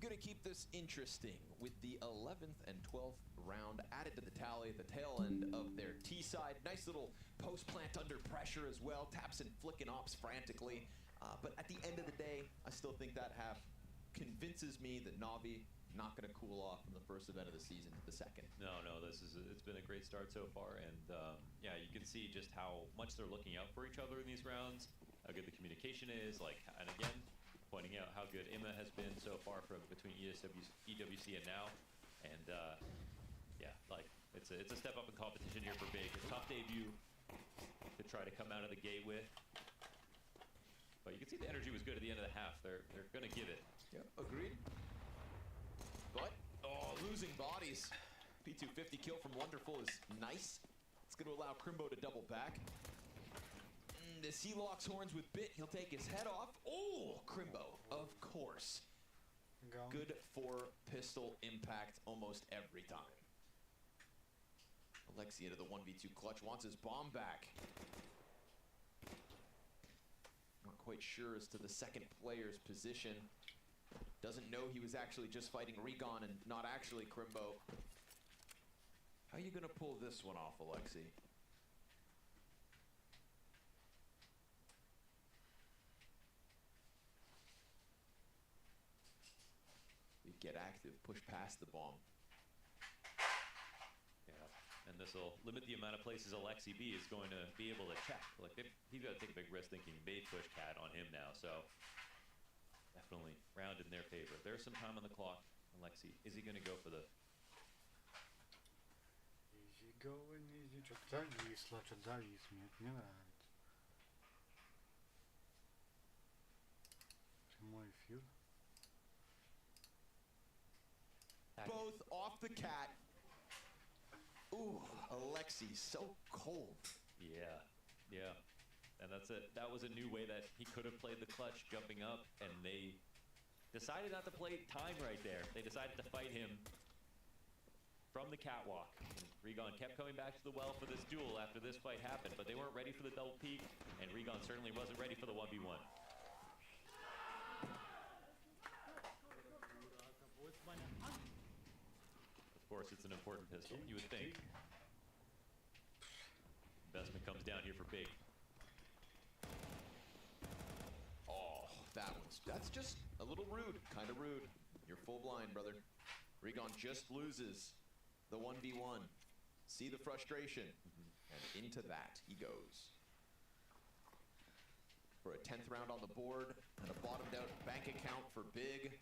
gonna keep this interesting with the 11th and 12th round added to the tally at the tail end of their T side. Nice little post plant under pressure as well. Taps and flicking ops frantically. But at the end of the day, I still think that half convinces me that Navi not going to cool off from the first event of the season to the second. No, it's been a great start so far, and yeah, you can see just how much they're looking out for each other in these rounds, how good the communication is, like, and again, pointing out how good Emma has been so far from between EWC and now, and yeah, like it's a step up in competition here for Big. A tough debut to try to come out of the gate with. But you can see the energy was good at the end of the half. They're going to give it. Yep, agreed. But, oh, losing bodies. P250 kill from Wonderful is nice. It's going to allow Crimbo to double back. As he locks horns with Bit, he'll take his head off. Oh, Crimbo, of course. Good for pistol impact almost every time. Alexi into the 1v2 clutch, wants his bomb back. Not quite sure as to the second player's position. Doesn't know he was actually just fighting Regon and not actually Crimbo. How are you gonna pull this one off, Alexi? You get active, push past the bomb. Yeah, and this will limit the amount of places Alexi B is going to be able to check. Like he's got to take a big risk thinking they push Cat on him now, so definitely round in their favor. There's some time on the clock. Alexi, is he going to go for the... Easy going, easy. Что-то завис, мне это не нравится. Прямой эфир. Both off the Cat. Ooh, Alexi, so cold. Yeah, yeah. And that's it. That was a new way that he could have played the clutch, jumping up, and they decided not to play time right there. They decided to fight him from the catwalk. And Regon kept coming back to the well for this duel after this fight happened, but they weren't ready for the double peak, and Regon certainly wasn't ready for the 1v1. Of course, it's an important pistol, you would think. Investment comes down here for Big. Oh, that's just a little rude, kind of rude. You're full blind, brother. Regon just loses the 1v1. See the frustration, and into that he goes. For a 10th round on the board, and a bottomed out bank account for Big.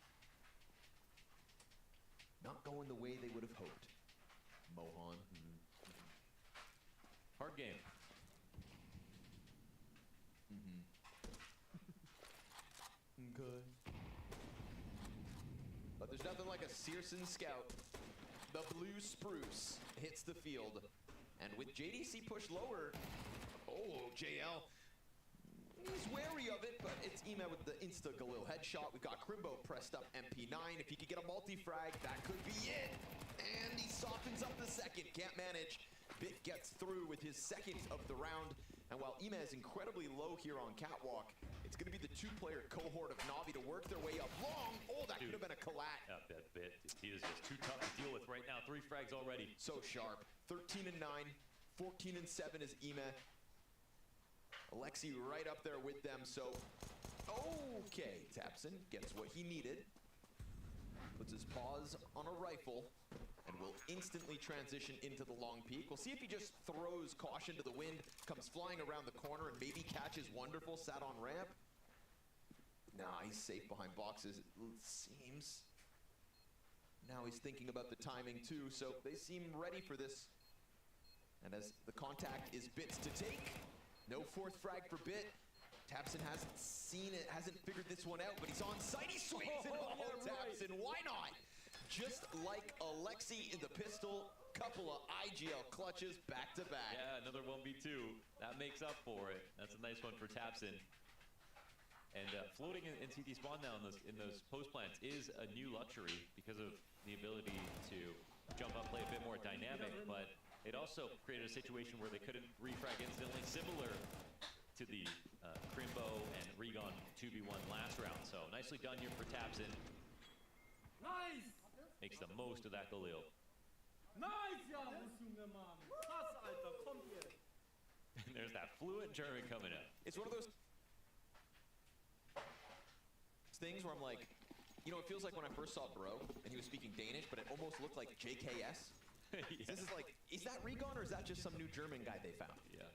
Not going the way they would have hoped. Mohan. Hard game. Good. But there's nothing like a Searson scout. The blue spruce hits the field. And with JDC pushed lower, oh, JL. He's wary of it, but it's Ema with the insta-Galil headshot. We've got Crimbo pressed up MP9. If he could get a multi-frag, that could be it. And he softens up the second, can't manage. Bit gets through with his second of the round. And while Ema is incredibly low here on Catwalk, it's going to be the two-player cohort of Navi to work their way up long. Oh, that could have been a collat. Yeah, that Bit. He is just too tough to deal with right now. 3 frags already. So sharp. 13 and 9, 14 and 7 is Ema. Alexi right up there with them, so okay. Tapson gets what he needed. Puts his paws on a rifle and will instantly transition into the long peak. We'll see if he just throws caution to the wind, comes flying around the corner, and maybe catches Wonderful sat on ramp. Nah, he's safe behind boxes, it seems. Now he's thinking about the timing too, so they seem ready for this. And as the contact is Bit's to take, no 4th frag for Bit. Tapson hasn't seen it, hasn't figured this one out, but he's on site. He swings it. Oh, yeah, Tapson, why not? Just like Alexi in the pistol, couple of IGL clutches back to back. Yeah, another 1v2. That makes up for it. That's a nice one for Tapson. And floating in CT spawn now in those post plants is a new luxury because of the ability to jump up, play a bit more dynamic, but it also created a situation where they couldn't refrag instantly, similar to the Crimbo and Regon 2v1 last round. So nicely done here for Tapson. Nice! Makes the most of that Galil. Nice, ja, Junge Mann. Krass, Alter, kommt ihr. And there's that fluent German coming up. It's one of those things where I'm like, you know, it feels like when I first saw Bro and he was speaking Danish, but it almost looked like JKS. Yeah. This is like, is that Recon or is that just some new German guy they found? Yeah.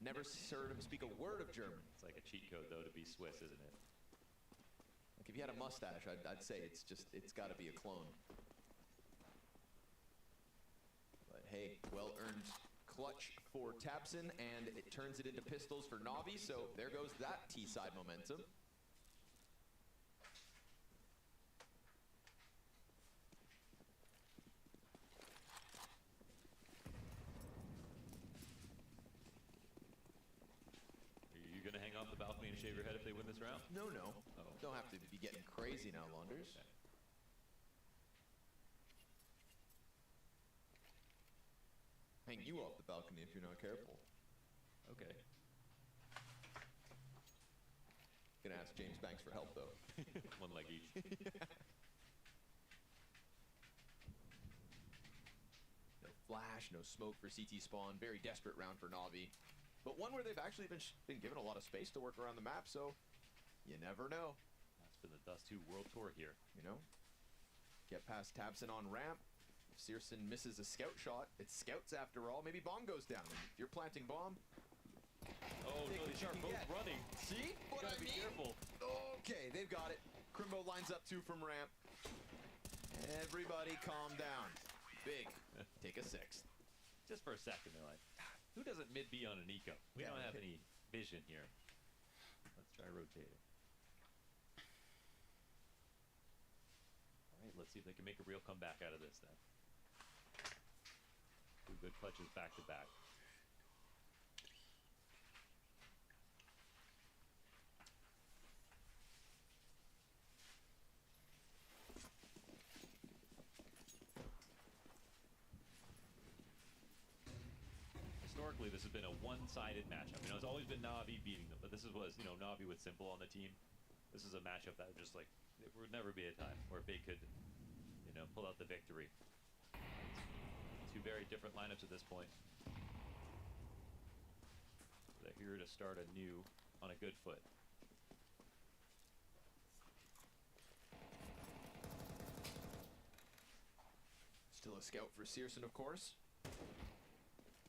Never heard him speak a word of German. It's like a cheat code though to be Swiss, isn't it? Like if he had a mustache, I'd say it's got to be a clone. But hey, well-earned clutch for Tapson, and it turns it into pistols for Navi, so there goes that T-side momentum. Are you gonna hang off the balcony and shave your head if they win this round? No, no. Oh. Don't have to be getting crazy now, Launders. Okay. Hang you off the balcony if you're not careful. Okay. Gonna ask James Banks for help, though. One leg each. No flash, no smoke for CT spawn. Very desperate round for Navi. But one where they've actually been given a lot of space to work around the map, so you never know. That's been the Dust 2 World Tour here. You know? Get past Tapson on ramp. Searson misses a scout shot. It's scouts after all. Maybe bomb goes down. If you're planting bomb, Oh, take no, what they you are can both get. running. See what I Gotta be mean? careful. Okay, they've got it. Crimbo lines up 2 from ramp. Everybody calm down. Big. Take a 6th. Just for a second, they're like, who doesn't mid-B on an eco? We Yeah. don't have any vision here. Let's try rotating. All right, let's see if they can make a real comeback out of this then. 2 good clutches back to back. Historically, this has been a one-sided matchup. You know, it's always been Navi beating them, but this was, you know, Navi with Simple on the team. This is a matchup that just like, there would never be a time where they could, you know, pull out the victory. 2 very different lineups at this point. They're here to start anew on a good foot. Still a scout for Searson, of course.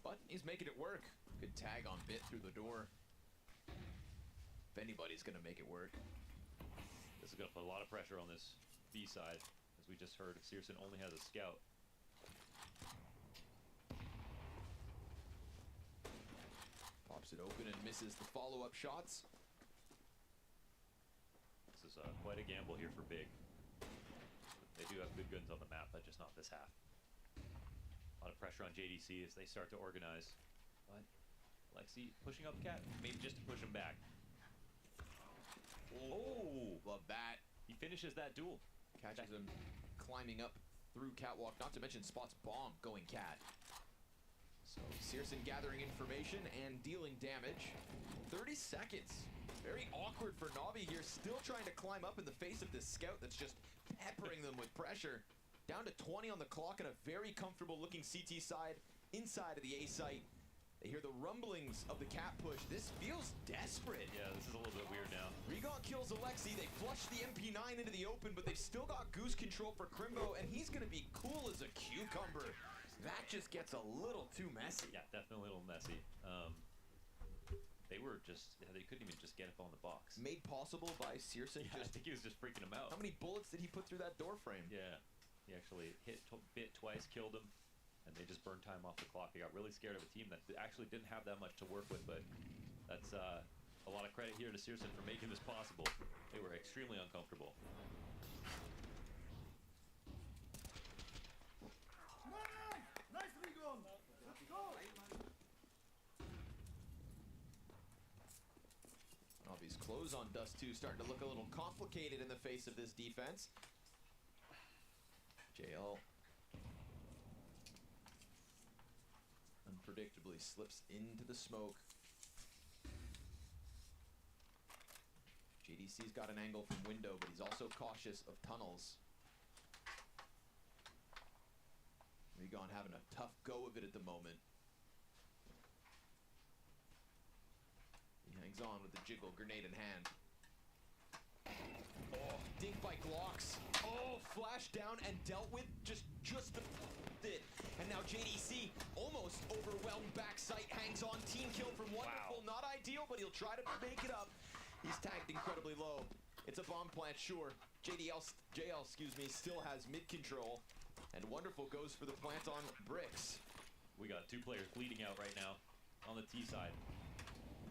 But he's making it work. Good tag on bit through the door. If anybody's gonna make it work. This is going to put a lot of pressure on this B side. As we just heard, Searson only has a scout. Pops it open and misses the follow-up shots. This is quite a gamble here for Big. They do have good guns on the map, but just not this half. A lot of pressure on JDC as they start to organize. But Lexi pushing up Cat, maybe just to push him back. Oh! Love that. He finishes that duel. Catches him climbing up through catwalk, not to mention spots bomb going cat. So Searson gathering information and dealing damage. 30 seconds. Very awkward for Navi here, still trying to climb up in the face of this scout that's just peppering them with pressure. Down to 20 on the clock and a very comfortable looking CT side inside of the A site. They hear the rumblings of the cat push. This feels desperate. Yeah, this is a little bit weird now. Regon kills Alexi. They flush the MP9 into the open, but they've still got goose control for Crimbo, and he's going to be cool as a cucumber. That just gets a little too messy. Yeah, definitely a little messy. They were just, they couldn't even just get up on the box. Made possible by Searson. Yeah, I think he was just freaking him out. How many bullets did he put through that door frame? Yeah, he actually bit twice, killed him, and they just burned time off the clock. They got really scared of a team that actually didn't have that much to work with, but that's a lot of credit here to Searson for making this possible. They were extremely uncomfortable. Nice, Regon. Let's go. Navi's close on Dust 2 starting to look a little complicated in the face of this defense. JL unpredictably slips into the smoke. JDC's got an angle from window, but he's also cautious of tunnels. Polygon having a tough go of it at the moment. He hangs on with the jiggle, grenade in hand. Oh, dink by Glocks. Oh, flash down and dealt with just it. And now JDC almost overwhelmed backside, hangs on, team kill from Wonderful. Wow. Not ideal, but he'll try to make it up. He's tagged incredibly low. It's a bomb plant, sure. JL, excuse me, still has mid control. And Wonderful goes for the plant on bricks. We got 2 players bleeding out right now on the T side.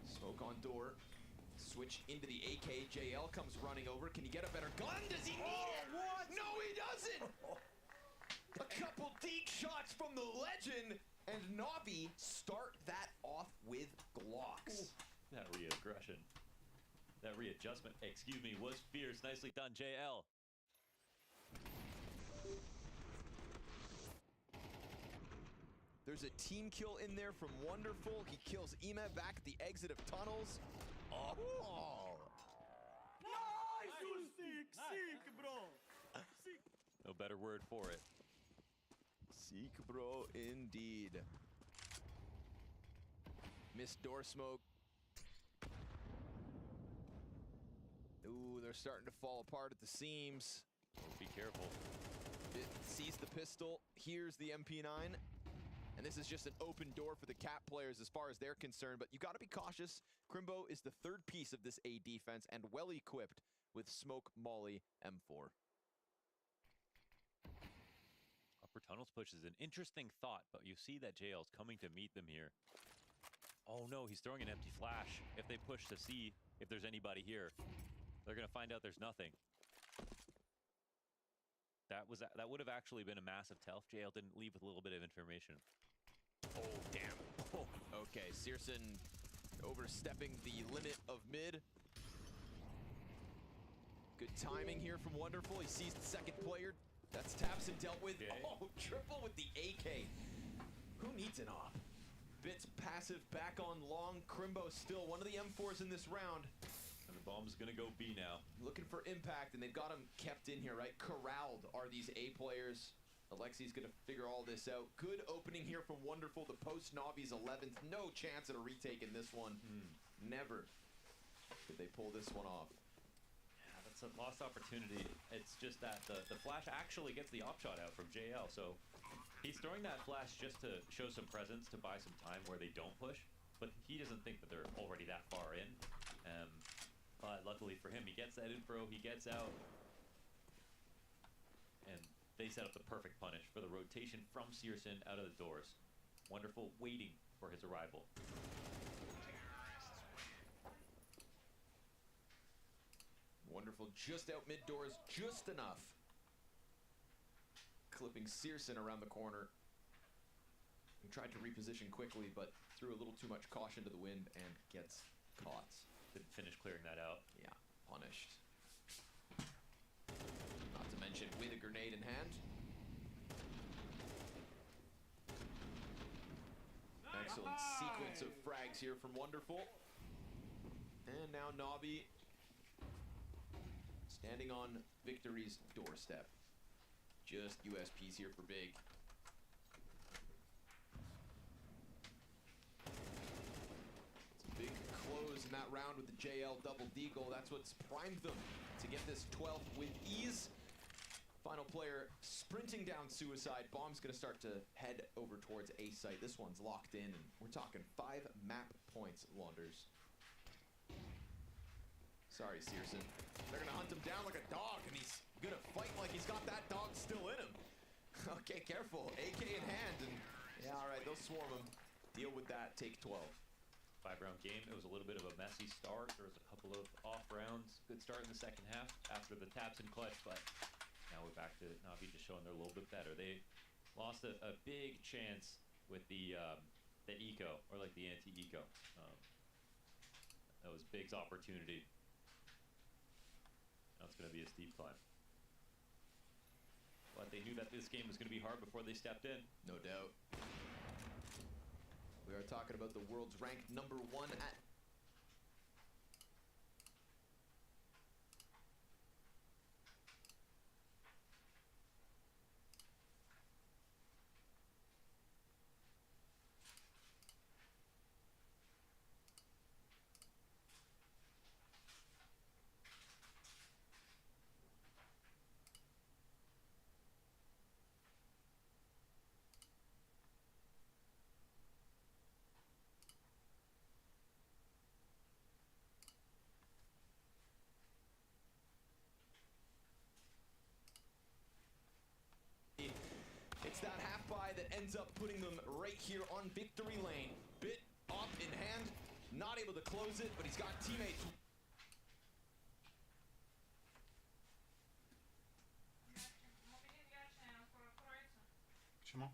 Smoke on door. Switch into the AK. JL comes running over. Can he get a better gun? Does he need it? What? No, he doesn't! A couple deep shots from the legend. And Navi start that off with Glocks. Ooh. That re-aggression. That readjustment, excuse me, was fierce. Nicely done, JL. There's a team kill in there from Wonderful. He kills Ema back at the exit of tunnels. Oh! Nice, sick, bro. Sick. No better word for it. Seek, bro, indeed. Missed door smoke. Ooh, they're starting to fall apart at the seams. Oh, be careful. It sees the pistol, hears the MP9, and this is just an open door for the Cat players as far as they're concerned, but you gotta be cautious. Crimbo is the 3rd piece of this A defense and well equipped with Smoke, Molly, M4. Upper tunnels push is an interesting thought, but you see that JL's coming to meet them here. Oh no, he's throwing an empty flash. If they push to see if there's anybody here, they're gonna find out there's nothing. That would have actually been a massive tell if JL didn't leave with a little bit of information. Oh, damn. Oh, okay, Searson overstepping the limit of mid. Good timing here from Wonderful. He sees the second player. That's Tapson dealt with. Okay. Oh, triple with the AK. Who needs an op? Bits passive back on long. Crimbo still one of the M4s in this round. And the bomb's gonna go B now. Looking for impact, and they've got him kept in here, right? Corralled are these A players. Alexi's gonna figure all this out. Good opening here from Wonderful. The post Navi's 11th. No chance at a retake in this one. Never did they pull this one off. Yeah, that's a lost opportunity. It's just that the flash actually gets the op shot out from JL, so he's throwing that flash just to show some presence, to buy some time where they don't push, but he doesn't think that they're already that far in. But luckily for him, he gets that info, he gets out, and they set up the perfect punish for the rotation from Searson out of the doors. Wonderful waiting for his arrival. Wonderful just out mid doors, just enough. Clipping Searson around the corner. He tried to reposition quickly, but threw a little too much caution to the wind and gets caught. Didn't finish clearing that out. Yeah, punished. Not to mention with a grenade in hand. Excellent sequence of frags here from Wonderful. And now Navi standing on victory's doorstep. Just USPs here for Big. Big close in that round with the JL double deagle. That's what's primed them to get this 12th with ease. Final player sprinting down suicide. Bomb's gonna start to head over towards A site. This one's locked in, and we're talking 5 map points, Wanders. Sorry, Searson. They're gonna hunt him down like a dog, and he's gonna fight like he's got that dog still in him. Okay, careful. AK in hand, and yeah, all right, they'll swarm him. Deal with that. Take 12. 5-round game. It was a little bit of a messy start. There was a couple of off rounds. Good start in the second half after the taps and clutch, but now we're back to Navi just showing they're a little bit better. They lost a big chance with the eco, or like the anti-eco. That was Big's opportunity. Now it's going to be a steep climb. But they knew that this game was going to be hard before they stepped in. No doubt. We are talking about the world's ranked #1 at up putting them right here on victory lane. Bit up in hand, not able to close it, but he's got teammates. Почему?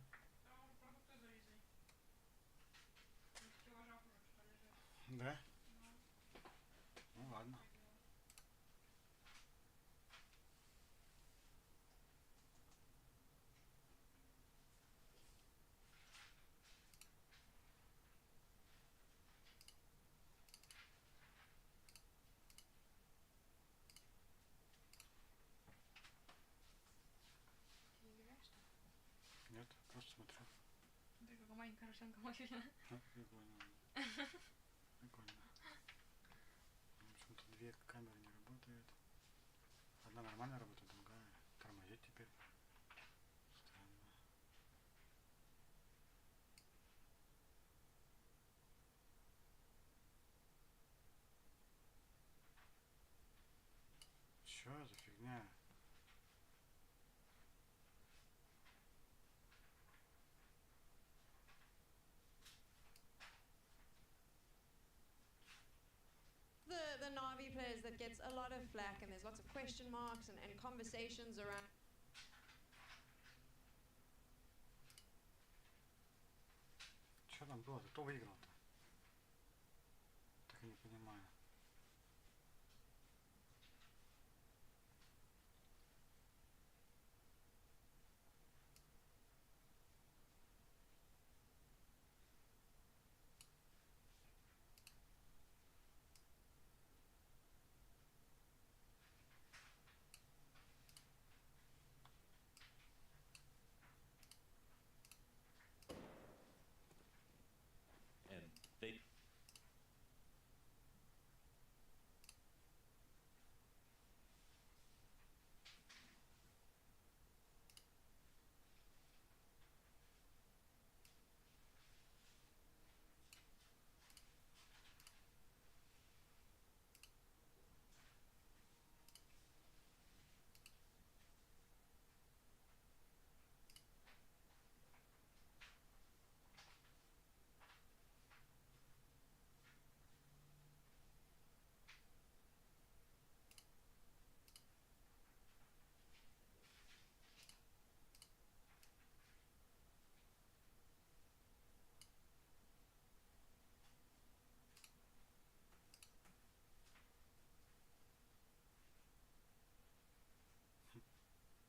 Да? Ну ладно. Нет, просто смотрю. Ты как маленькая русенка мобильная. Прикольно. Прикольно. Почему-то две камеры не работают. Одна нормально работает, другая тормозит теперь. Странно. Чё за фигня? The Navi players that gets a lot of flack and there's lots of question marks and conversations around. Что там было-то? Кто выиграл-то? Так и не понимаю. And they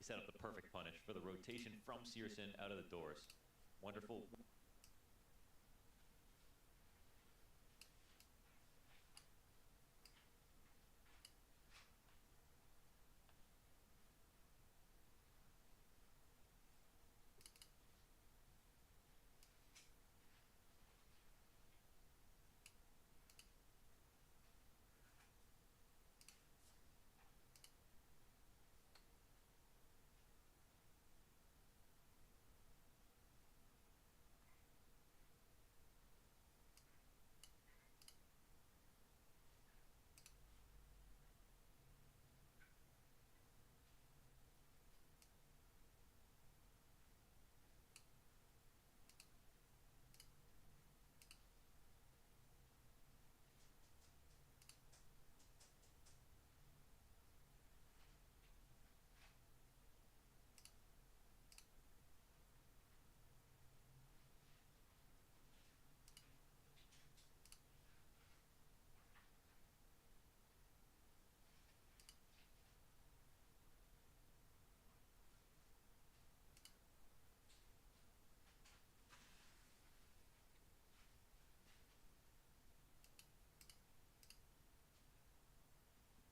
set up the perfect punish for the rotation from Searson out of the doors. Wonderful.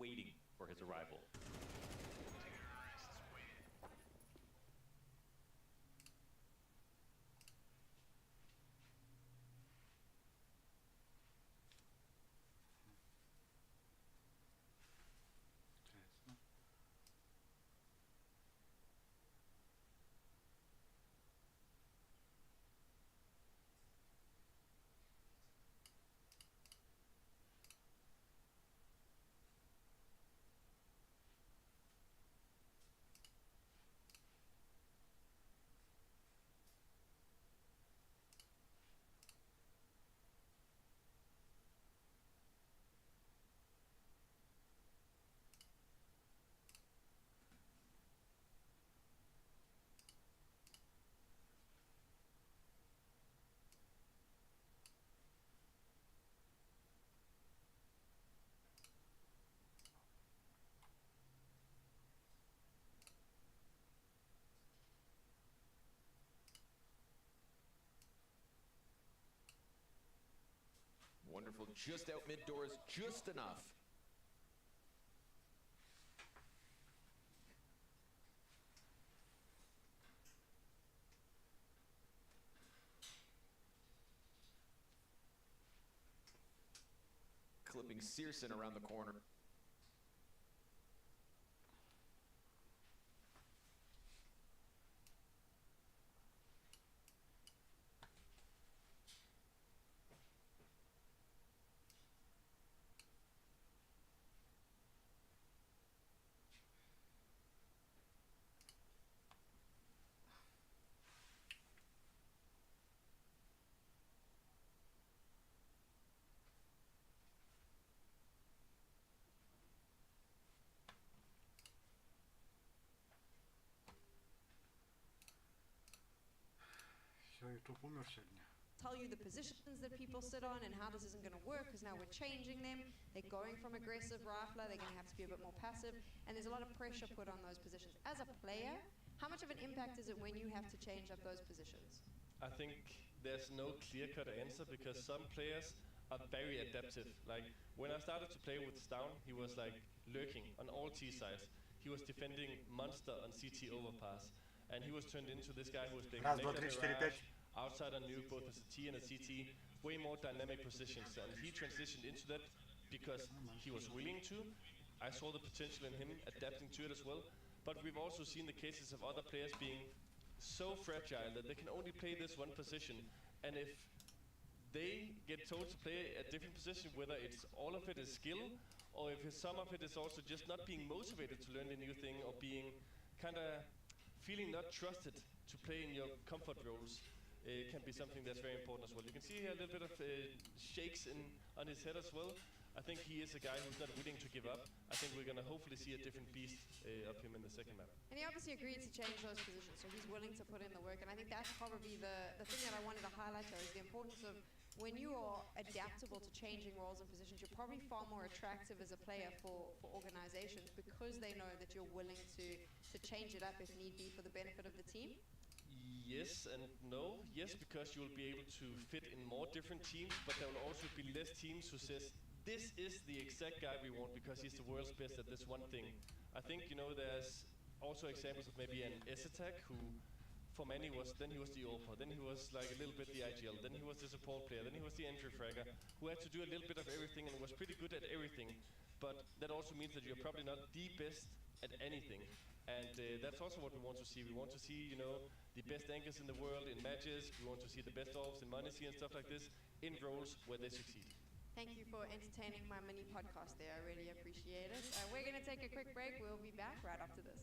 Waiting for his arrival. Интересно. Wonderful, just out mid-doors, just enough. Clipping Searson around the corner. Все, YouTube умер сегодня. Tell you the positions that people sit on and how this isn't going to work because now we're changing them. They're going from aggressive rifler, they're going to have to be a bit more passive, and there's a lot of pressure put on those positions. As a player, how much of an impact is it when you have to change up those positions? I think there's no clear-cut answer because some players are very adaptive. Like when I started to play with Stown, he was like lurking on all T sides. He was defending Monster on CT overpass, and he was turned into this guy who was playing Раз, два, Connector три, четыре, Mirage, пять. outside on nuke, both as a T and a CT, way more dynamic positions, and he transitioned into that because he was willing to. I saw the potential in him adapting to it as well, but we've also seen the cases of other players being so fragile that they can only play this one position, and if they get told to play a different position, whether it's all of it is skill, or if some of it is also just not being motivated to learn the new thing, or being kind of feeling not trusted to play in your comfort roles, can be something that's very important as well. You can see here a little bit of shakes on his head as well. I think he is a guy who's not willing to give up. I think we're going to hopefully see a different beast of him in the second map. And he obviously agreed to change those positions, so he's willing to put in the work. And I think that's probably the thing that I wanted to highlight here is the importance of when you are adaptable to changing roles and positions, you're probably far more attractive as a player for organizations because they know that you're willing to change it up if need be for the benefit of the team. Yes and no. Yes, because you'll be able to fit in more different teams, but there will also be less teams who says, this is the exact guy we want because he's the world's best at this one thing. I think, there's also examples of maybe an S-Attack who, for many, he was the AWPer, then he was like a little bit the IGL, then he was the support player, then he was the entry fragger, who had to do a little bit of everything and was pretty good at everything. But that also means that you're probably not the best at anything. And that's also what we want to see. We want to see, the best anchors in the world in matches. We want to see the best ops in Money and stuff like this in roles where they succeed. Thank you for entertaining my mini podcast there. I really appreciate it. We're going to take a quick break. We'll be back right after this.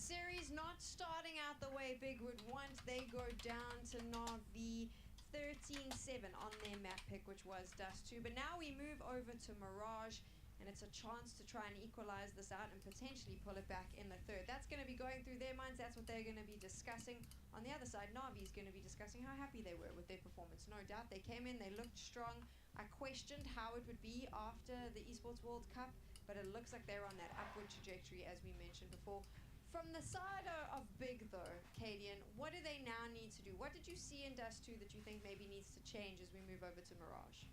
series not starting out the way Big would want. They go down to Navi 13-7 on their map pick, which was Dust 2. But now we move over to Mirage, and it's a chance to try and equalize this out and potentially pull it back in the third. That's going to be going through their minds. That's what they're going to be discussing. On the other side, Navi is going to be discussing how happy they were with their performance. No doubt they came in, they looked strong. I questioned how it would be after the Esports World Cup, but it looks like they're on that upward trajectory, as we mentioned before. From the side of Big, though, Cadian, what do they now need to do? What did you see in Dust 2 that you think maybe needs to change as we move over to Mirage?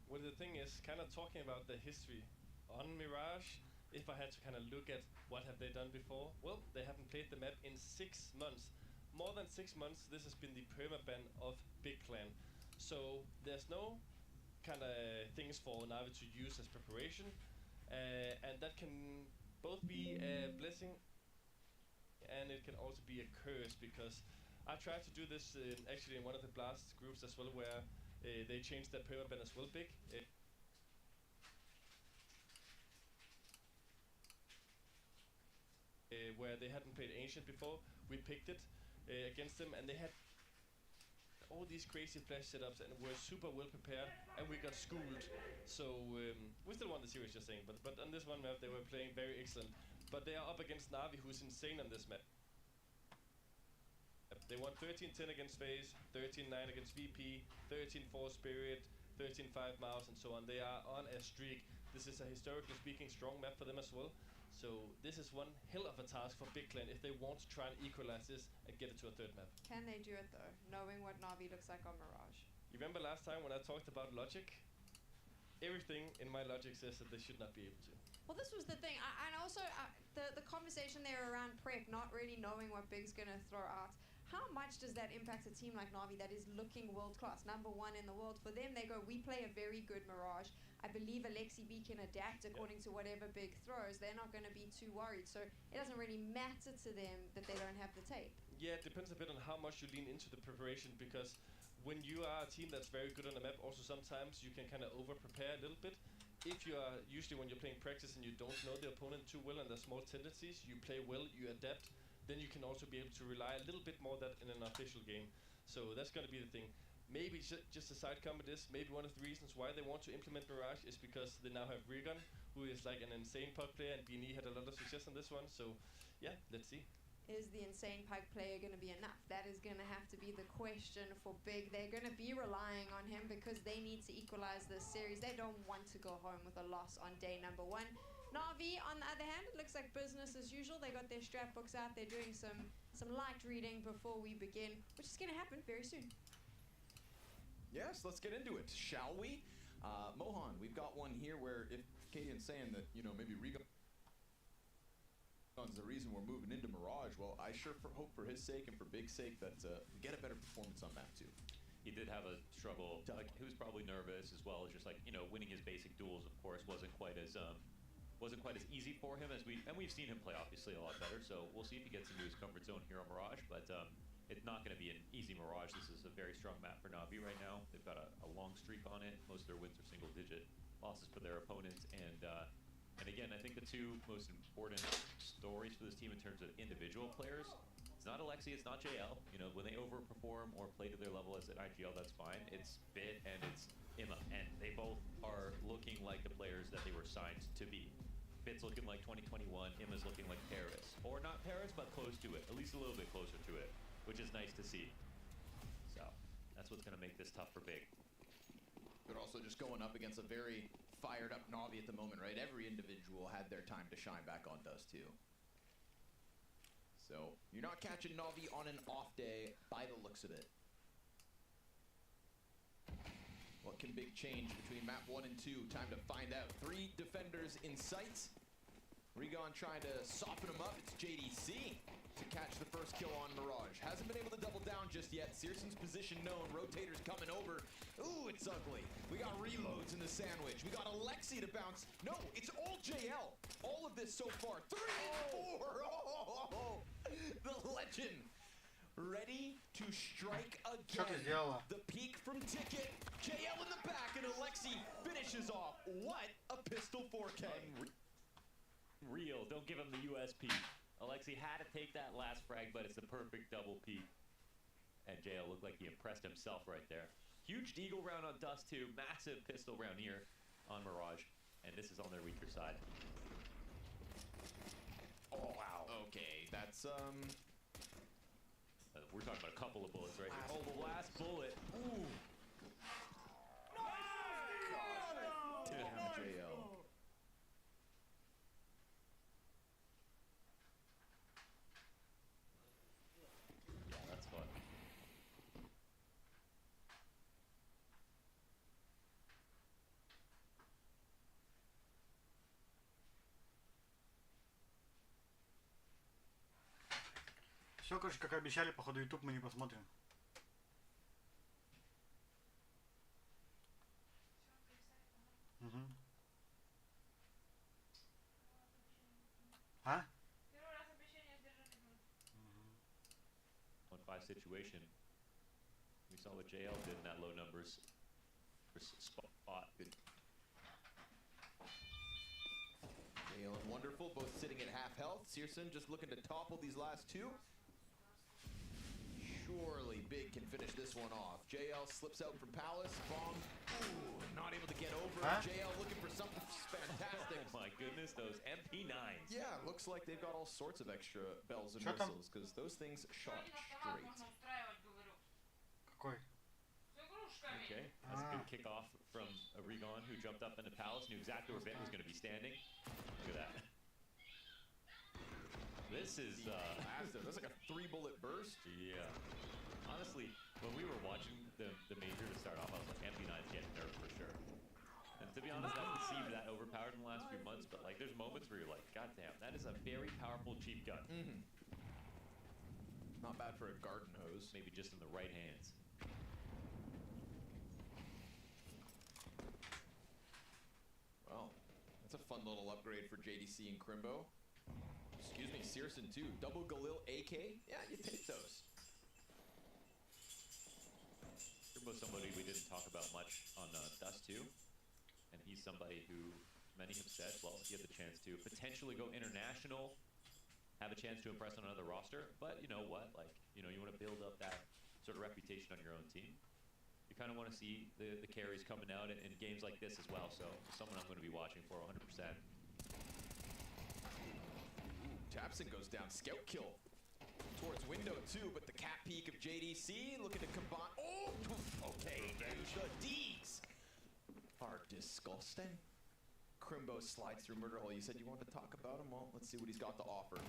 Well, the thing is, kind of talking about the history on Mirage, if I had to kind of look at what have they done before, well, they haven't played the map in 6 months. More than 6 months, this has been the permaban of Big Clan. So there's no kind of things for Navi to use as preparation, and that can both be a blessing and it can also be a curse, because I tried to do this actually in one of the Blast groups as well, where they changed their permaban as well, Big. Where they hadn't played Ancient before, we picked it against them, and they had all these crazy flash setups and were super well prepared, and we got schooled. So we still won the series, just saying, but on this one map they were playing very excellent. But they are up against Navi, who's insane on this map. They won 13-10 against FaZe, 13-9 against VP, 13-4 Spirit, 13-5 Mouse, and so on. They are on a streak. This is a historically speaking strong map for them as well. So this is one hell of a task for Big Clan if they want to try and equalize this and get it to a third map. Can they do it though, knowing what Navi looks like on Mirage? You remember last time when I talked about logic? Everything in my logic says that they should not be able to. Well, this was the thing, and also the conversation there around prep, not really knowing what Big's going to throw out. How much does that impact a team like Navi that is looking world-class, #1 in the world? For them, they go, we play a very good Mirage. I believe Alexi B can adapt according to whatever Big throws. They're not going to be too worried. So it doesn't really matter to them that they don't have the tape. Yeah, it depends a bit on how much you lean into the preparation, because when you are a team that's very good on the map, also sometimes you can kind of over-prepare a little bit. If you are, usually when you're playing practice and you don't know the opponent too well and there's small tendencies, you play well, you adapt, then you can also be able to rely a little bit more that in an official game. So that's going to be the thing. Maybe just a side comment is, maybe one of the reasons why they want to implement Mirage is because they now have Regan, who is like an insane puck player, and BNE had a lot of success on this one. So yeah, let's see. Is the insane puck player going to be enough? That is going to have to be the question for Big. They're going to be relying on him because they need to equalize this series. They don't want to go home with a loss on day #1. Navi, on the other hand, it looks like business as usual. They got their strat books out. They're doing some light reading before we begin, which is going to happen very soon. Yes, let's get into it, shall we? Mohan, we've got one here where if Cadian's saying that, you know, maybe Regan's the reason we're moving into Mirage, well, I sure hope for his sake and for Big's sake that we get a better performance on map 2. He did have a struggle. He was probably nervous, as well as just like, you know, winning his basic duels, of course, wasn't quite as easy for him as we've seen him play obviously a lot better. So we'll see if he gets into his comfort zone here on Mirage, but it's not going to be an easy Mirage. This is a very strong map for Navi right now. They've got a long streak on it. Most of their wins are single-digit losses for their opponents, and again, I think the two most important stories for this team in terms of individual players, it's not Alexi, it's not JL. You know, when they overperform or play to their level as an IGL, that's fine. It's Bit and it's Imma, and they both are looking like the players that they were signed to be. Bit's looking like 2021, Imma's looking like Paris. Or not Paris, but close to it, at least a little bit closer to it, which is nice to see. So, that's what's gonna make this tough for Big. But also just going up against a very fired up Navi at the moment, right? Every individual had their time to shine back on Dust 2. So, you're not catching Navi on an off day by the looks of it. What can Big change between map 1 and 2? Time to find out. 3 defenders in sight. Regan trying to soften him up. It's JDC to catch the first kill on Mirage. Hasn't been able to double down just yet. Searson's position known. Rotator's coming over. Ooh, it's ugly. We got reloads in the sandwich. We got Alexi to bounce. No, it's all JL. All of this so far. 3 and 4. Oh, the legend. Ready to strike again. The peak from Ticket. JL in the back, and Alexi finishes off. What a pistol 4K. Real. Don't give him the USP. Alexi had to take that last frag, but it's the perfect double peek. And JL looked like he impressed himself right there. Huge deagle round on Dust too. Massive pistol round here on Mirage. And this is on their weaker side. Oh, wow. Okay, that's, we're talking about a couple of bullets right here. Oh, the last bullet. Ooh. Damn, JL. Yeah, that's fun. Все, короче, как и обещали, походу YouTube мы не посмотрим. Угу. А? 1-5 situation. We saw what JL did in that low numbers spot. Good. JL and Wonderful both sitting at half health. Searson just looking to topple these last two. Surely Big can finish this one off. JL slips out from Palace. Bomb. Ooh, not able to get over. Huh? JL looking for something fantastic. Oh my goodness, those MP9s. Yeah, looks like they've got all sorts of extra bells and Shut up. whistles because those things shot straight. Какой? Okay, that's a good kickoff from Regon, who jumped up into Palace, knew exactly where Ben was going to be standing. Look at that. This is, That's like a 3-bullet burst. yeah. Honestly, when we were watching the major to start off, I was like, MP9's getting nerfed for sure. And to be honest, that doesn't seem that overpowered in the last few months, but like, there's moments where you're like, God damn, that is a very powerful cheap gun. Mm-hmm. Not bad for a garden hose. Maybe just in the right hands. Well, that's a fun little upgrade for JDC and Crimbo. Excuse me, Searson too. Double Galil AK? Yeah, you take those. Crimbo's somebody we didn't talk about much on Dust 2. And he's somebody who many have said, well, he had the chance to potentially go international, have a chance to impress on another roster. But you know what? Like, you know, you want to build up that sort of reputation on your own team. You kind of want to see the carries coming out in games like this as well. So someone I'm going to be watching for 100%. Tapson goes down. Scout kill towards window too, but the cat peek of JDC looking to combine. Oh, okay. The D's are disgusting. Crimbo slides through murder hole. You said you wanted to talk about him. Well, let's see what he's got to offer.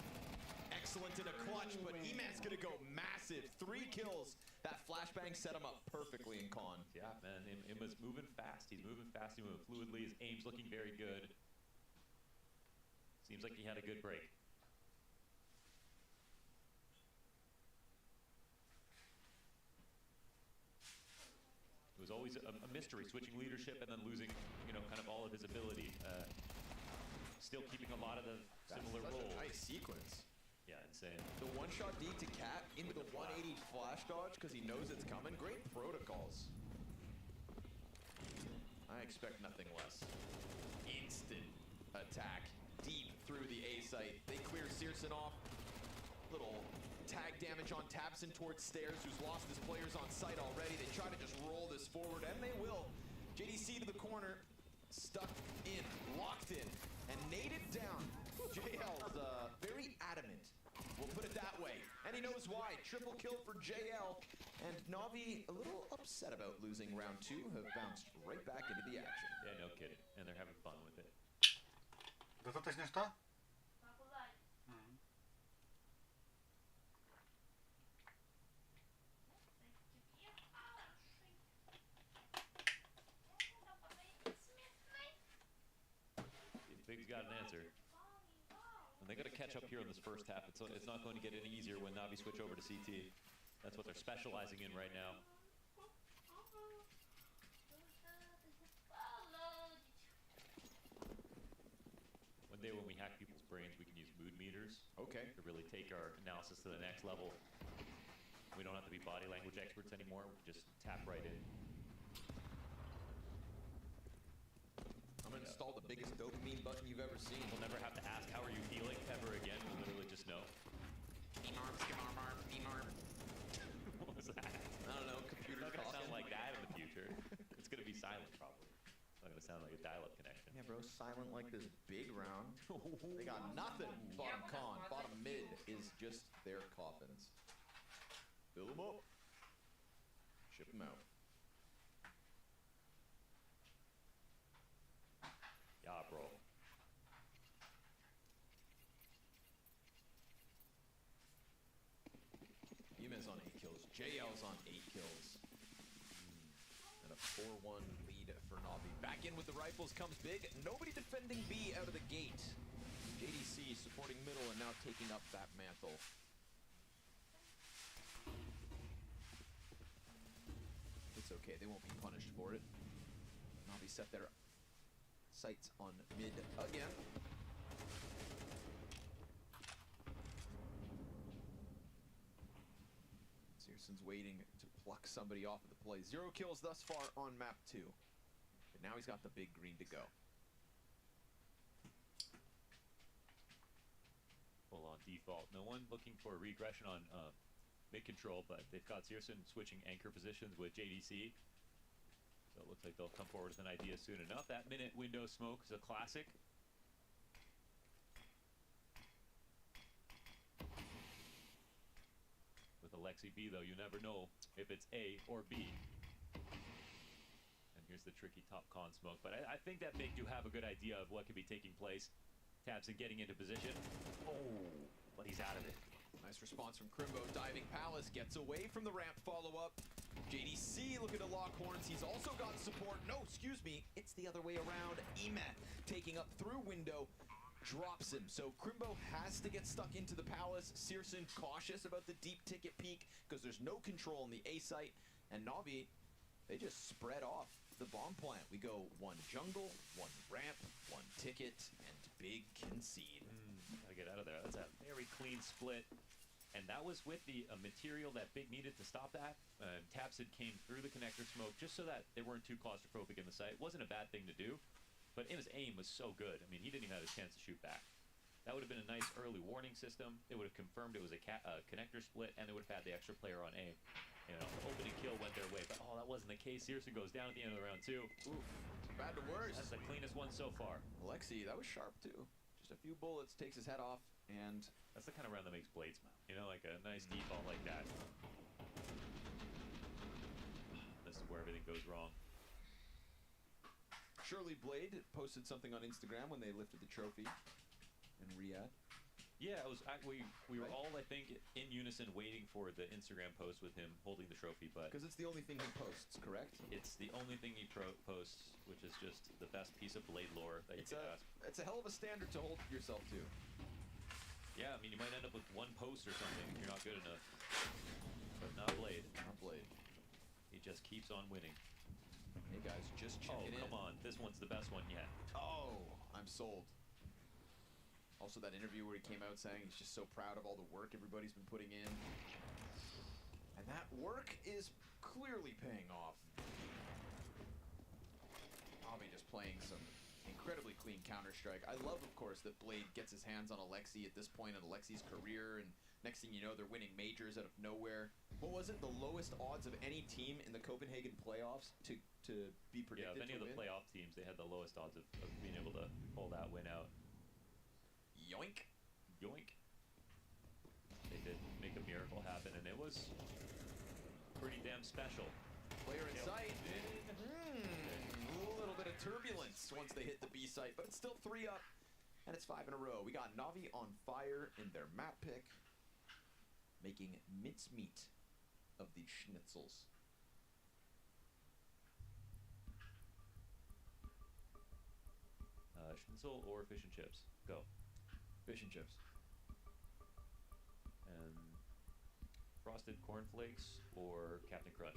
Excellent in a clutch, but Eman's gonna go massive. 3 kills. That flashbang set him up perfectly in con. Yeah, man. Ima's moving fast. He's moving fast. He's moving fluidly. His aim's looking very good. Seems like he had a good break. It was always a mystery, switching leadership and then losing, you know, kind of all of his ability. Still keeping a lot of the similar That's roles. a nice sequence. Yeah, insane. The one-shot D to Cat into the 180 flash dodge because he knows it's coming. Great protocols. I expect nothing less. Instant attack deep through the A site. They clear Searson off. Little tag damage on Tapson towards Stairs, who's lost his players on site already. They try to just roll this forward, and they will. JDC to the corner, stuck in, locked in, and nated down. JL's very adamant. We'll put it that way. And he knows why. Triple kill for JL. And Navi, a little upset about losing round 2, have bounced right back into the action. Yeah, no kidding. And they're having fun with it. Достаточно что? Big's got an answer. And they got to catch up here in this first half. It's not going to get any easier when Navi switch over to CT. That's what they're specializing in right now. One day when we hack people's brains, we can use mood meters. Okay. To really take our analysis to the next level. We don't have to be body language experts anymore. We just tap right in. I'm gonna install the biggest dopamine button you've ever seen. We'll never have to ask, how are you feeling, ever again. We'll literally just know. What was that? I don't know, computer It's not gonna sound talking. like that in the future. It's gonna be silent, probably. It's not gonna sound like a dial-up connection. Yeah, bro, silent like this big round. They got nothing. Bottom con, bottom mid is just their coffins. Fill them up. Ship them out. Yeah, bro. Yuma's on 8 kills. JL's on 8 kills. And a 4-1 lead for Navi. Back in with the rifles comes big. Nobody defending B out of the gate. JDC supporting middle and now taking up that mantle. It's okay, they won't be punished for it. Navi set their sights on mid again. Searson's waiting to pluck somebody off of the play. 0 kills thus far on map 2. But now he's got the big green to go. Full on default. No one looking for a regression on mid control, but they've got Searson switching anchor positions with JDC. So it looks like they'll come forward with an idea soon enough. That minute window smoke is a classic. With Alexi B, though, you never know if it's A or B. And here's the tricky top con smoke. But I think that make you have a good idea of what could be taking place. Tabson getting into position. Oh, but he's out of it. Nice response from Crimbo. Diving Palace gets away from the ramp follow-up. JDC looking to lock horns. He's also gotten support. No, excuse me. It's the other way around. Emet taking up through window. Drops him. So Crimbo has to get stuck into the Palace. Searson cautious about the deep ticket peak because there's no control in the A site. And Navi, they just spread off the bomb plant. We go 1 jungle, 1 ramp, 1 ticket, and big concede. Gotta get out of there. That's a very clean split. And that was with the material that Big needed to stop that. Tabson came through the connector smoke just so that they weren't too claustrophobic in the site. Wasn't a bad thing to do, but his aim was so good. I mean, he didn't even have a chance to shoot back. That would have been a nice early warning system. It would have confirmed it was a connector split, and they would have had the extra player on A. You know, the opening kill went their way, but that wasn't the case. Searson goes down at the end of the round 2. Oof, bad to worse. That's the cleanest one so far. Alexi, that was sharp too. Just a few bullets, takes his head off, and that's the kind of round that makes Blade smile. You know, like a nice default like that. This is where everything goes wrong. Shirley Blade posted something on Instagram when they lifted the trophy in Riyadh. Yeah, it was. We were all, I think, in unison waiting for the Instagram post with him holding the trophy, but because it's the only thing he posts, correct? It's the only thing he posts, which is just the best piece of Blade lore that you could ask. It's a hell of a standard to hold yourself to. Yeah, I mean, you might end up with 1 post or something if you're not good enough, but not Blade. Not Blade. He just keeps on winning. Hey guys, just checking in. Oh, come on. This one's the best one yet. Oh, I'm sold. Also that interview where he came out saying he's just so proud of all the work everybody's been putting in. And that work is clearly paying off. Navi just playing some incredibly clean Counter-Strike. I love, of course, that Blade gets his hands on Alexi at this point in Alexi's career, and next thing you know, they're winning majors out of nowhere. What was it? The lowest odds of any team in the Copenhagen playoffs to be predicted to win? Yeah, of any of the playoff teams, they had the lowest odds of being able to pull that win out. Yoink. Yoink. They did make a miracle happen, and it was pretty damn special. Player in sight. A little bit of turbulence once they hit the B site, but it's still 3 up, and it's 5 in a row. We got Navi on fire in their map pick, making mincemeat of the schnitzels. Schnitzel or fish and chips? Go. Fish and chips. And frosted cornflakes or Captain Crunch?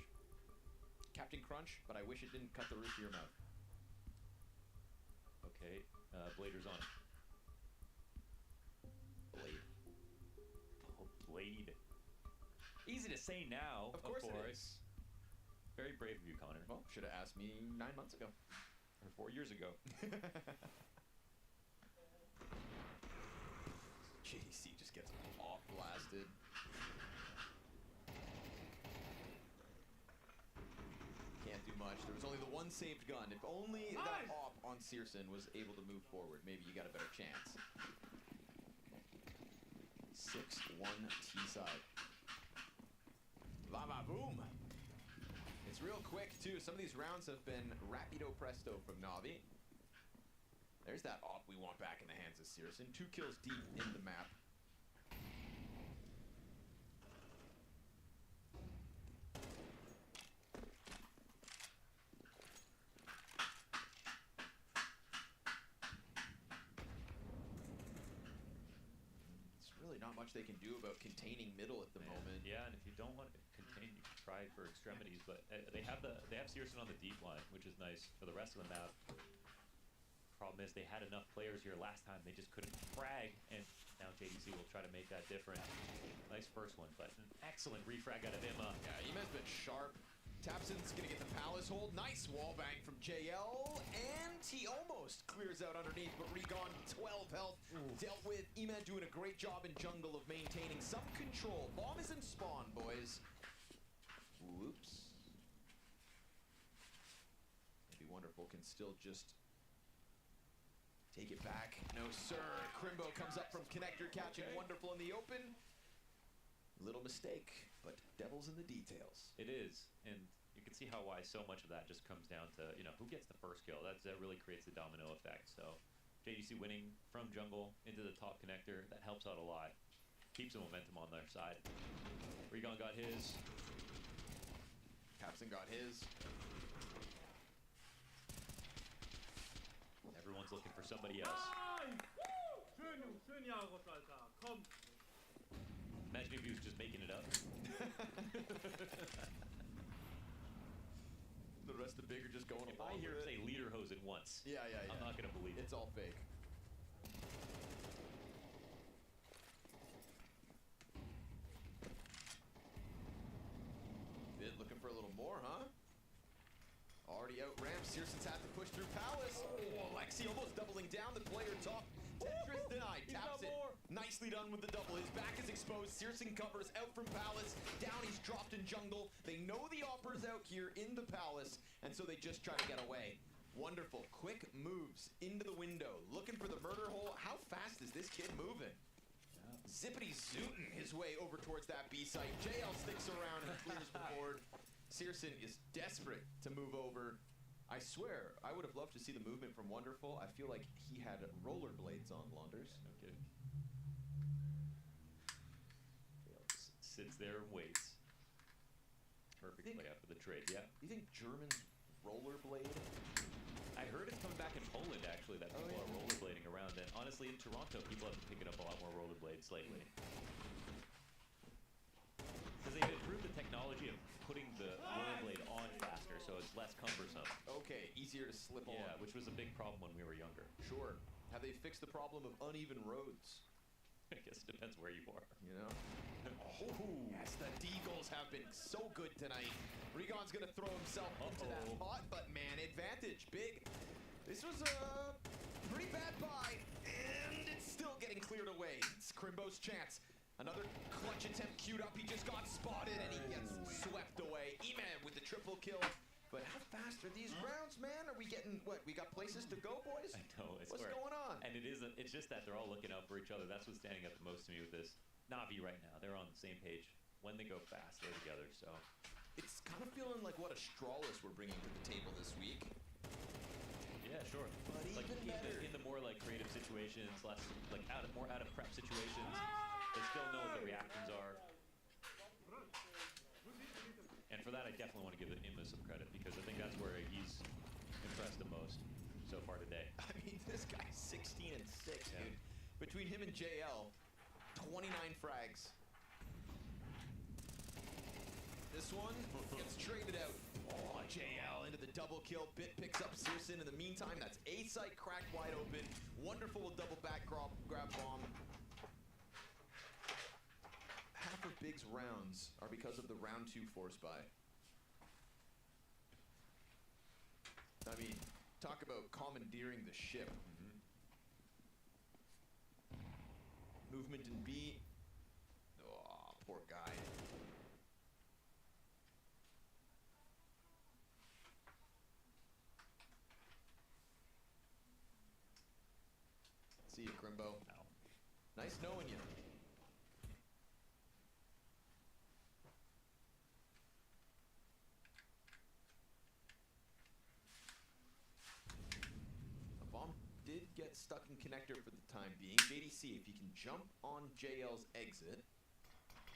Captain Crunch, but I wish it didn't cut the roof of your mouth. Okay, Blader's on it. Blade. Oh, Blade. Easy to say now, Of course. It is. Very brave of you, Connor. Well, should have asked me 9 months ago. Or 4 years ago. JDC just gets off blasted. Can't do much. There was only the one saved gun. If only that op on Searson was able to move forward, maybe you got a better chance. 6-1 T-side. Lava boom! It's real quick, too. Some of these rounds have been rapido presto from Navi. There's that op we want back in the hands of Searson. 2 kills deep in the map. Not much they can do about containing middle at the moment. Yeah, and if you don't want to contain, you can try for extremities, but they have Searson on the deep line, which is nice for the rest of the map. Problem is they had enough players here last time, they just couldn't frag, and now JDC will try to make that different. Nice first one, but an excellent refrag out of Imma. Yeah, Imma's been sharp. Tapson's gonna get the palace hold. Nice wall bang from JL, and he almost clears out underneath, but Recon 12 health. Dealt with. Imma doing a great job in jungle of maintaining some control. Bomb is in spawn, boys. Whoops. Maybe Wonderful can still just take it back. No, sir. Crimbo comes up from connector, catching Wonderful in the open. Little mistake, but devil's in the details. It is, and you can see why so much of that just comes down to, you know, who gets the first kill. That really creates the domino effect. So JDC winning from jungle into the top connector, that helps out a lot. Keeps the momentum on their side. Recon got his. Tapson got his. Everyone's looking for somebody else. Nice! Schön, schön, Jaros, Alter. Komm. Imagine if he was just making it up. The rest of the big are just going If along I hear with him say it. Lederhosen once, Yeah. I'm not gonna believe it. It's all fake. Bit looking for a little more, huh? Already out ramp. Searson's had to push through Palace. Oh, Lexi almost doubling down the player top. Tetris denied. Taps it. Nicely done with the double. His back is exposed. Searson covers out from Palace. Down, he's dropped in jungle. They know the Opper's out here in the Palace, and so they just try to get away. Wonderful. Quick moves into the window. Looking for the murder hole. How fast is this kid moving? Zippity zooting his way over towards that B site. JL sticks around and clears the board. Searson is desperate to move over. I swear, I would have loved to see the movement from Wonderful. I feel like he had rollerblades on, Launders. No kidding. JL just sits there and waits. Perfect layout for the trade, yeah. You think Germans rollerblade? I heard it's coming back in Poland, actually, that people are rollerblading around. And honestly, in Toronto, people have been picking up a lot more rollerblades lately. Because they've improved the technology of putting the rollerblade on faster, so it's less cumbersome. Okay, easier to slip on. Yeah, which was a big problem when we were younger. Sure. Have they fixed the problem of uneven roads? I guess it depends where you are. You know? Oh, yes, the Deagles have been so good tonight. Regon's gonna throw himself into that pot, but man, advantage, big. This was a pretty bad buy, and it's still getting cleared away. It's Crimbo's chance. Another clutch attempt queued up. He just got spotted, and he gets swept away. E-Man with the triple kill. But how fast are these rounds, man? Are we getting, what, we got places to go, boys? I know, I What's swear. going on? And it's just that they're all looking out for each other. That's what's standing out the most to me with this. Navi right now, they're on the same page. When they go fast, they're together, so. It's kind of feeling like what Astralis we're bringing to the table this week. Yeah, sure. But Like even better. in the more like creative situations, less like more out of prep situations, they still know what the reactions are. And for that, I definitely want to give Imma some credit because I think that's where he's impressed the most so far today. I mean, this guy's 16 and 6, dude. Between him and JL, 29 frags. This one gets traded out. Oh, JL into the double kill. Bit picks up Searson. In the meantime, that's A site cracked wide open. Wonderful will double back grab bomb. Half of Big's rounds are because of the round 2 force buy. I mean, talk about commandeering the ship. movement in B. Oh, poor guy. See you, Crimbo. Ow. Nice knowing you. A bomb did get stuck in connector for the time being. JDC, if you can jump on JL's exit.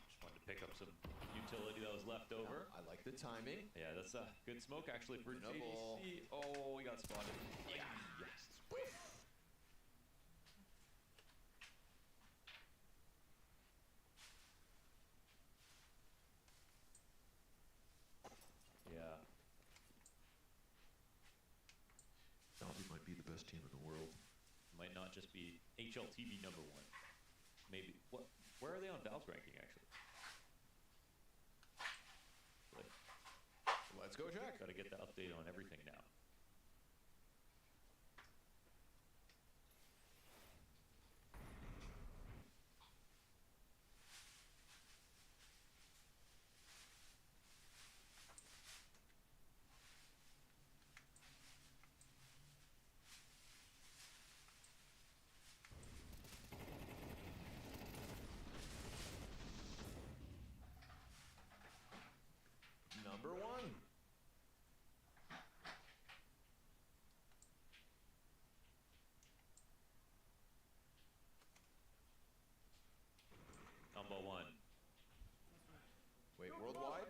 Just wanted to pick up some utility that was left over. I like the timing. Yeah, that's a good smoke actually for Winnable. JDC. Oh, we got spotted. Yeah. Yeah. Navi might be the best team in the world. Might not just be HLTV #1. Maybe. What? Where are they on Valve's ranking actually? Like, Let's go check. gotta get the update on everything now. #1. #1. Wait, worldwide?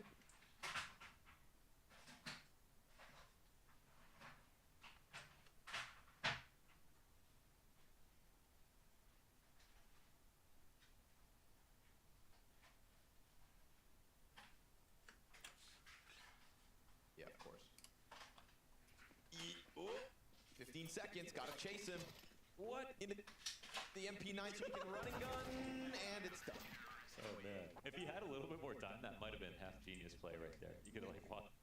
Yeah, of course. 15 seconds, gotta chase him. What? In the MP9 so he can run and gun, and it's done. Oh man. If he had a little bit more time, that might have been half genius play right there. You could have like walked.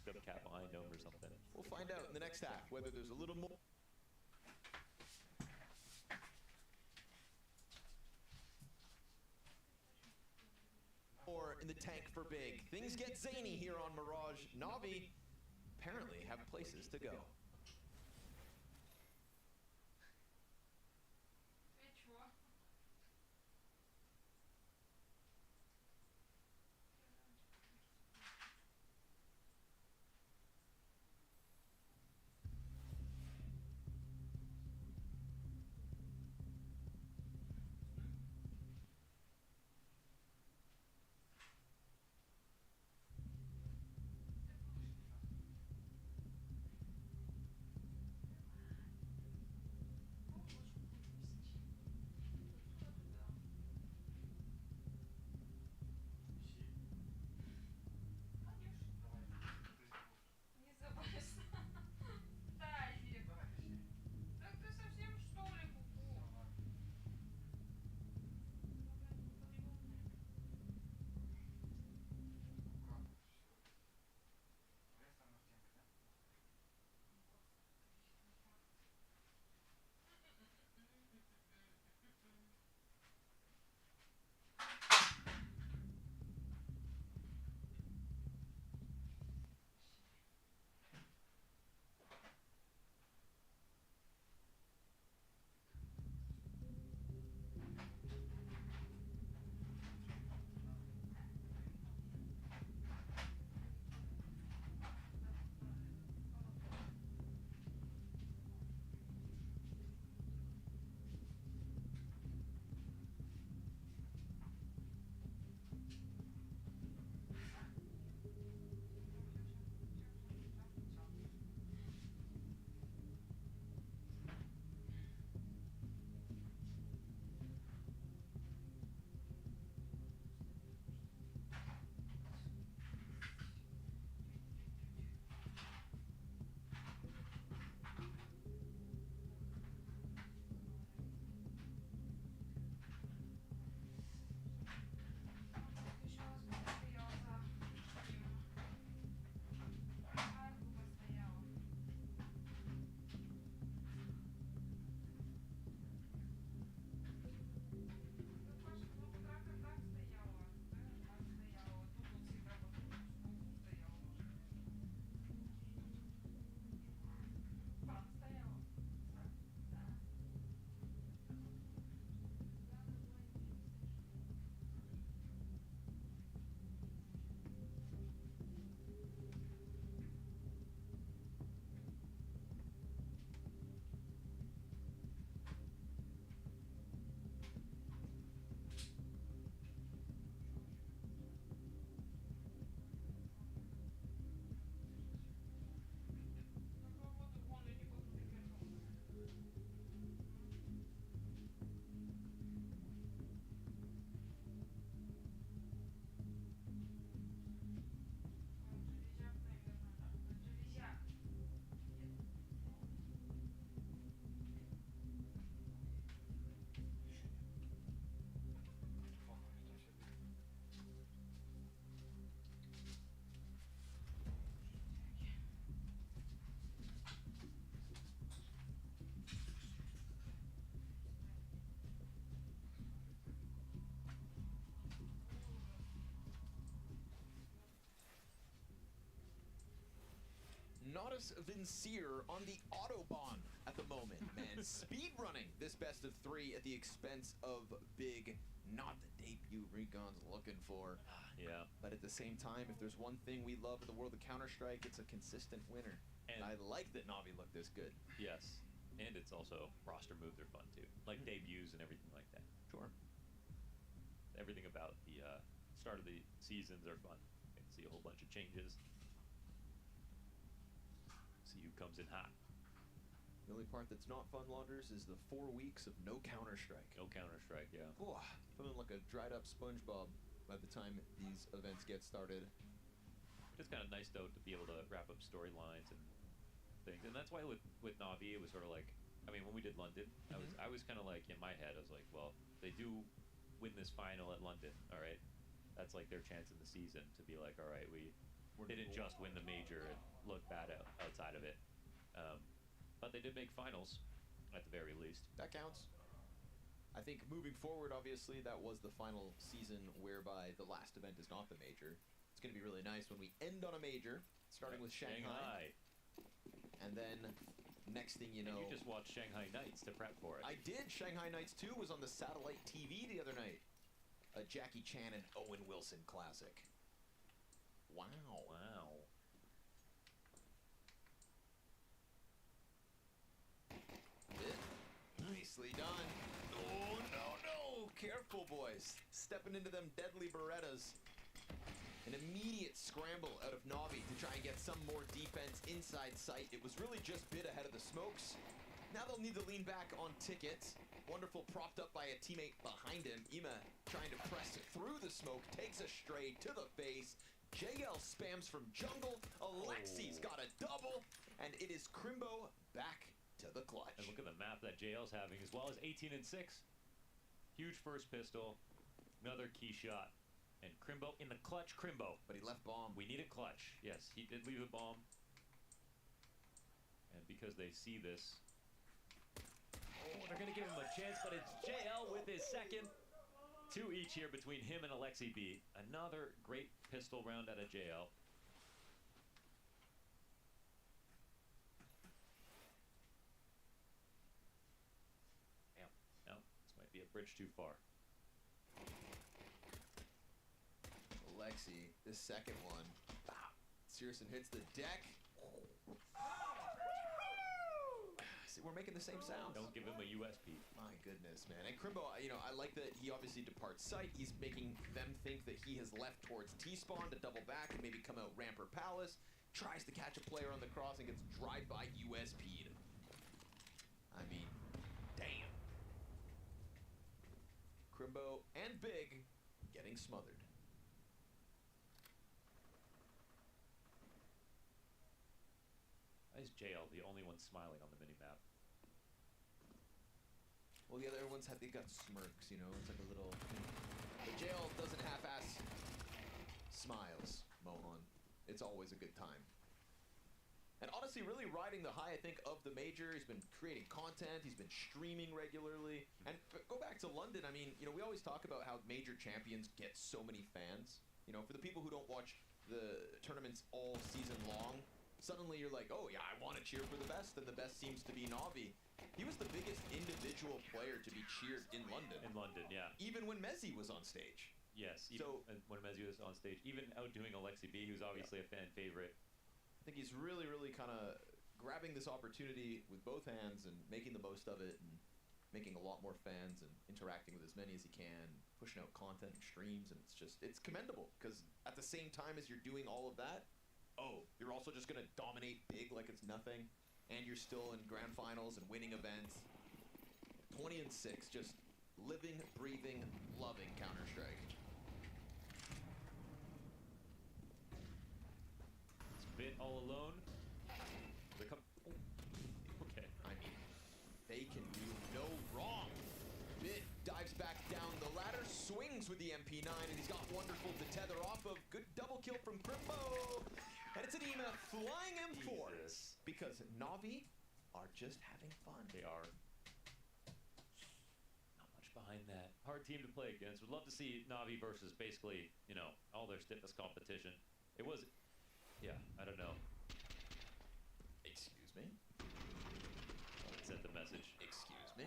Picked up cat behind him or something. We'll find out in the next half whether there's a little more. Or in the tank for big. Things get zany here on Mirage. Navi apparently have places to go. Not a Vincier on the Autobahn at the moment, man. Speed running this best of 3 at the expense of Big. Not the debut Regon's looking for. Yeah. But at the same time, if there's one thing we love in the world of Counter-Strike, it's a consistent winner. And I like that Navi looked this good. Yes. And it's also roster moves are fun too. Like debuts and everything like that. Sure. Everything about the start of the seasons are fun. You can see a whole bunch of changes. See who comes in hot. The only part that's not fun, Launders, is the 4 weeks of no Counter-Strike. No Counter-Strike, yeah. Oh, feeling like a dried up SpongeBob by the time these events get started. It's kind of nice though to be able to wrap up storylines and things, and that's why with Navi it was sort of like, I mean, when we did London, I was kind of like in my head, I was like, well, they do win this final at London, all right, that's like their chance in the season to be like, all right, we didn't just win the major and look bad outside of it. But they did make finals, at the very least. That counts. I think moving forward, obviously, that was the final season whereby the last event is not the major. It's going to be really nice when we end on a major, starting with Shanghai. And then, next thing you know... And you just watched Shanghai Nights to prep for it. I did. Shanghai Nights 2 was on the satellite TV the other night. A Jackie Chan and Owen Wilson classic. Wow. Wow. Nicely done. Oh, no. Careful, boys. Stepping into them deadly Berettas. An immediate scramble out of Navi to try and get some more defense inside sight. It was really just Bit ahead of the smokes. Now they'll need to lean back on Ticket. Wonderful propped up by a teammate behind him. Ima trying to press through the smoke. Takes a stray to the face. JL spams from jungle. Alexi's got a double. And it is Crimbo back to the clutch. And look at the map that JL's having, as well as 18 and 6. Huge first pistol. Another key shot. And Crimbo in the clutch, Crimbo. But he left bomb. We need a clutch. Yes, he did leave a bomb. And because they see this... Oh, they're going to give him a chance, but it's JL with his second. 2 each here between him and Alexi B. Another great pistol round out of JL. Damn. No, this might be a bridge too far. Alexi, the second one. Searson hits the deck. See, we're making the same sounds. Don't give him a USP. My goodness, man. And Crimbo, you know, I like that he obviously departs sight. He's making them think that he has left towards T-spawn to double back and maybe come out ramp or palace. Tries to catch a player on the cross and gets drive-by USP'd. I mean, damn. Crimbo and Big getting smothered. Why is JL the only one smiling on the minimap? Well, the other ones they got smirks, you know, it's like a little... But JL doesn't half-ass smiles, Mohan. It's always a good time. And honestly, really riding the high, I think, of the major. He's been creating content, he's been streaming regularly. And go back to London, I mean, you know, we always talk about how major champions get so many fans. You know, for the people who don't watch the tournaments all season long, suddenly you're like, oh yeah, I want to cheer for the best, and the best seems to be Navi. He was the biggest individual player to be cheered in London. In London, yeah. Even when Mezzi was on stage. Yes, even when Mezzi was on stage. Even outdoing Alexi B, who's obviously a fan favorite. I think he's really, really kind of grabbing this opportunity with both hands and making the most of it and making a lot more fans and interacting with as many as he can, pushing out content and streams, and it's commendable, because at the same time as you're doing all of that, oh, you're also just going to dominate big like it's nothing, and you're still in grand finals and winning events. 20 and 6, just living, breathing, loving Counter-Strike. It's Bit all alone. They come... Oh. Okay. I mean, they can do no wrong. Bit dives back down the ladder, swings with the MP9, and he's got wonderful to tether off of. Good double kill from Crimbo. And it's an Ima flying M4. Jesus. Because Navi are just having fun. They are. Not much behind that. Hard team to play against. Would love to see Navi versus basically, you know, all their stiffest competition. It was, yeah, I don't know. Excuse me. Sent the message. Excuse me.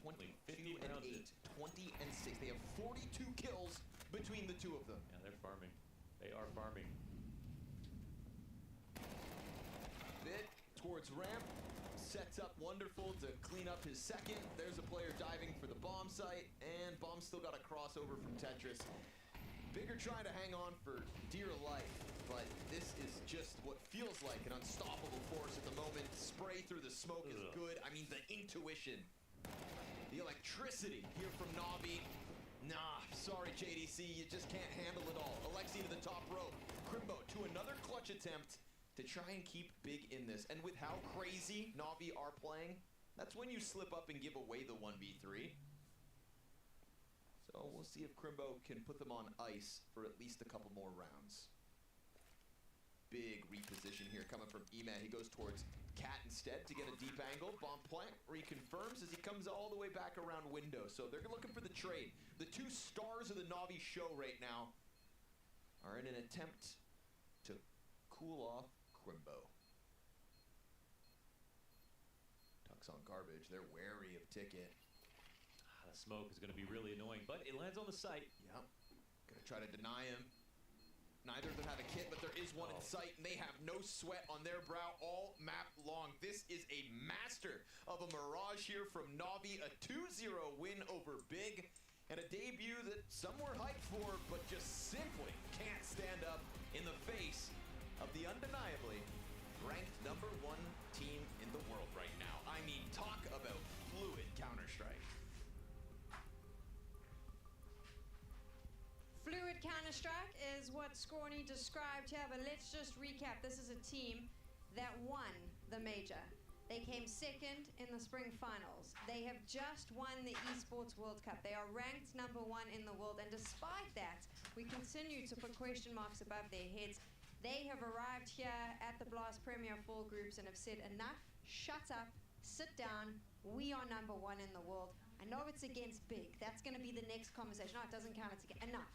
Only 20 50 and rounds 8, in. 20 and 6. They have 42 kills between the two of them. Yeah, they're farming. They are farming. Bit towards ramp. Sets up wonderful to clean up his second. There's a player diving for the bomb site, and bomb still got a crossover from Tetris. Bigger trying to hang on for dear life, but this is just what feels like an unstoppable force at the moment. Spray through the smoke is good. I mean, the intuition, the electricity here from Navi. Nah, sorry JDC, you just can't handle it all. Alexi to the top rope. Crimbo to another clutch attempt to try and keep big in this. And with how crazy Navi are playing, that's when you slip up and give away the 1v3. So we'll see if Crimbo can put them on ice for at least a couple more rounds. Big reposition here coming from Eman. He goes towards Cat instead to get a deep angle. Bomb plant reconfirms as he comes all the way back around window. So they're looking for the trade. The two stars of the Navi show right now are in an attempt to cool off Crimbo. Tucks on garbage. They're wary of Ticket. The smoke is going to be really annoying, but it lands on the site. Yep. Gonna try to deny him. Neither of them have a kit, but there is one in sight, and they have no sweat on their brow all map long. This is a master of a mirage here from Navi. A 2-0 win over Big, and a debut that some were hyped for, but just simply can't stand up in the face of the undeniably ranked #1 team in the world right now. I mean, talk about fluid Counter-Strike. Fluid Counter-Strike is what Scorny described here, but let's just recap. This is a team that won the major. They came second in the spring finals. They have just won the Esports World Cup. They are ranked #1 in the world, and despite that, we continue to put question marks above their heads. They have arrived here at the Blast Premier 4 groups and have said, enough, shut up, sit down, we are #1 in the world. I know it's against Big. That's going to be the next conversation. No, it doesn't count. It's enough.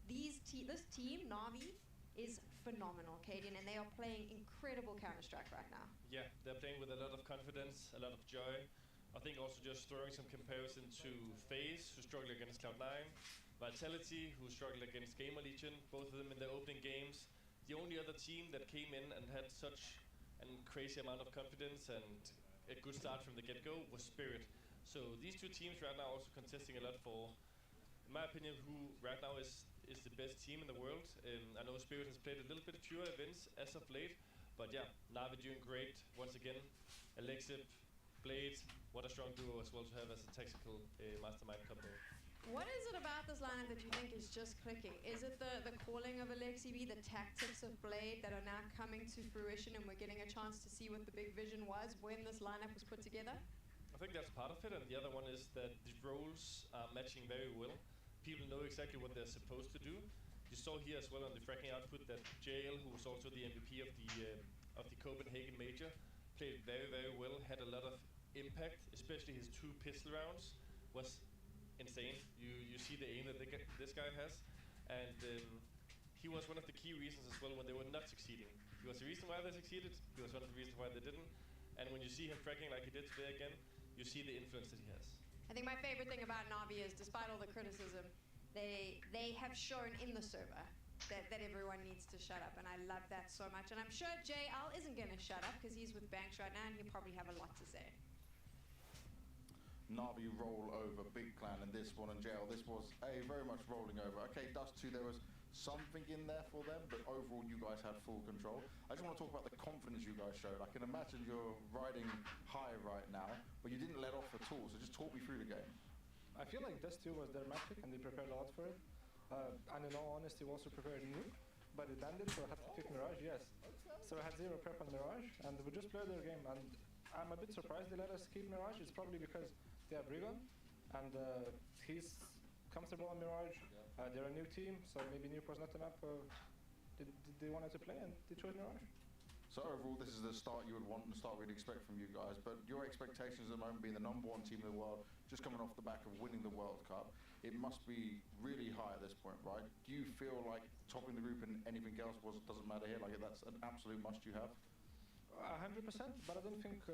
This team, Navi, is phenomenal, Cadian, and they are playing incredible Counter-Strike right now. Yeah, they're playing with a lot of confidence, a lot of joy. I think also just throwing some comparison to FaZe, who struggled against Cloud9, Vitality, who struggled against Gamer Legion, both of them in their opening games. The only other team that came in and had such a crazy amount of confidence and a good start from the get-go was Spirit. So these two teams right now also contesting a lot for, in my opinion, who right now is the best team in the world. I know Spirit has played a little bit fewer events as of late, but yeah, Navi doing great once again. Alexip, Blade, what a strong duo as well to have as a tactical mastermind combo. What is it about this lineup that you think is just clicking? Is it the calling of Alexi B, the tactics of Blade that are now coming to fruition, and we're getting a chance to see what the big vision was when this lineup was put together? I think that's part of it, and the other one is that the roles are matching very well. People know exactly what they're supposed to do. You saw here as well on the fracking output that JL, who was also the MVP of the Copenhagen Major, played very, very well, had a lot of impact, especially his 2 pistol rounds was insane. You see the aim that this guy has, and he was one of the key reasons as well when they were not succeeding. He was the reason why they succeeded, he was one of the reasons why they didn't, and when you see him fracking like he did today again, you see the influence that he has. I think my favorite thing about Navi is, despite all the criticism, they have shown in the server that everyone needs to shut up, and I love that so much. And I'm sure JL isn't going to shut up because he's with Banks right now, and he'll probably have a lot to say. Navi roll over Big Clan in this one, and JL, this was a very much rolling over. Okay, Dust 2, there was something in there for them, but overall you guys had full control. I just want to talk about the confidence you guys showed. I can imagine you're riding high right now, but you didn't let off at all, so just talk me through the game. I feel like Dust 2 was their magic, and they prepared a lot for it. And in all honesty, we also prepared Nuke, but it ended, so I had to pick Mirage, yes. So I had 0 prep on Mirage, and we just played their game, and I'm a bit surprised they let us keep Mirage. It's probably because they have Rigon, and he's comfortable on Mirage. They're a new team, so maybe Nuke was not the map they wanted to play, and they chose Mirage. So overall, this is the start you would want and the start we'd expect from you guys, but your expectations at the moment being the #1 team in the world, just coming off the back of winning the World Cup, it must be really high at this point, right? Do you feel like topping the group and anything else doesn't matter here? Like that's an absolute must you have? 100%, but I don't think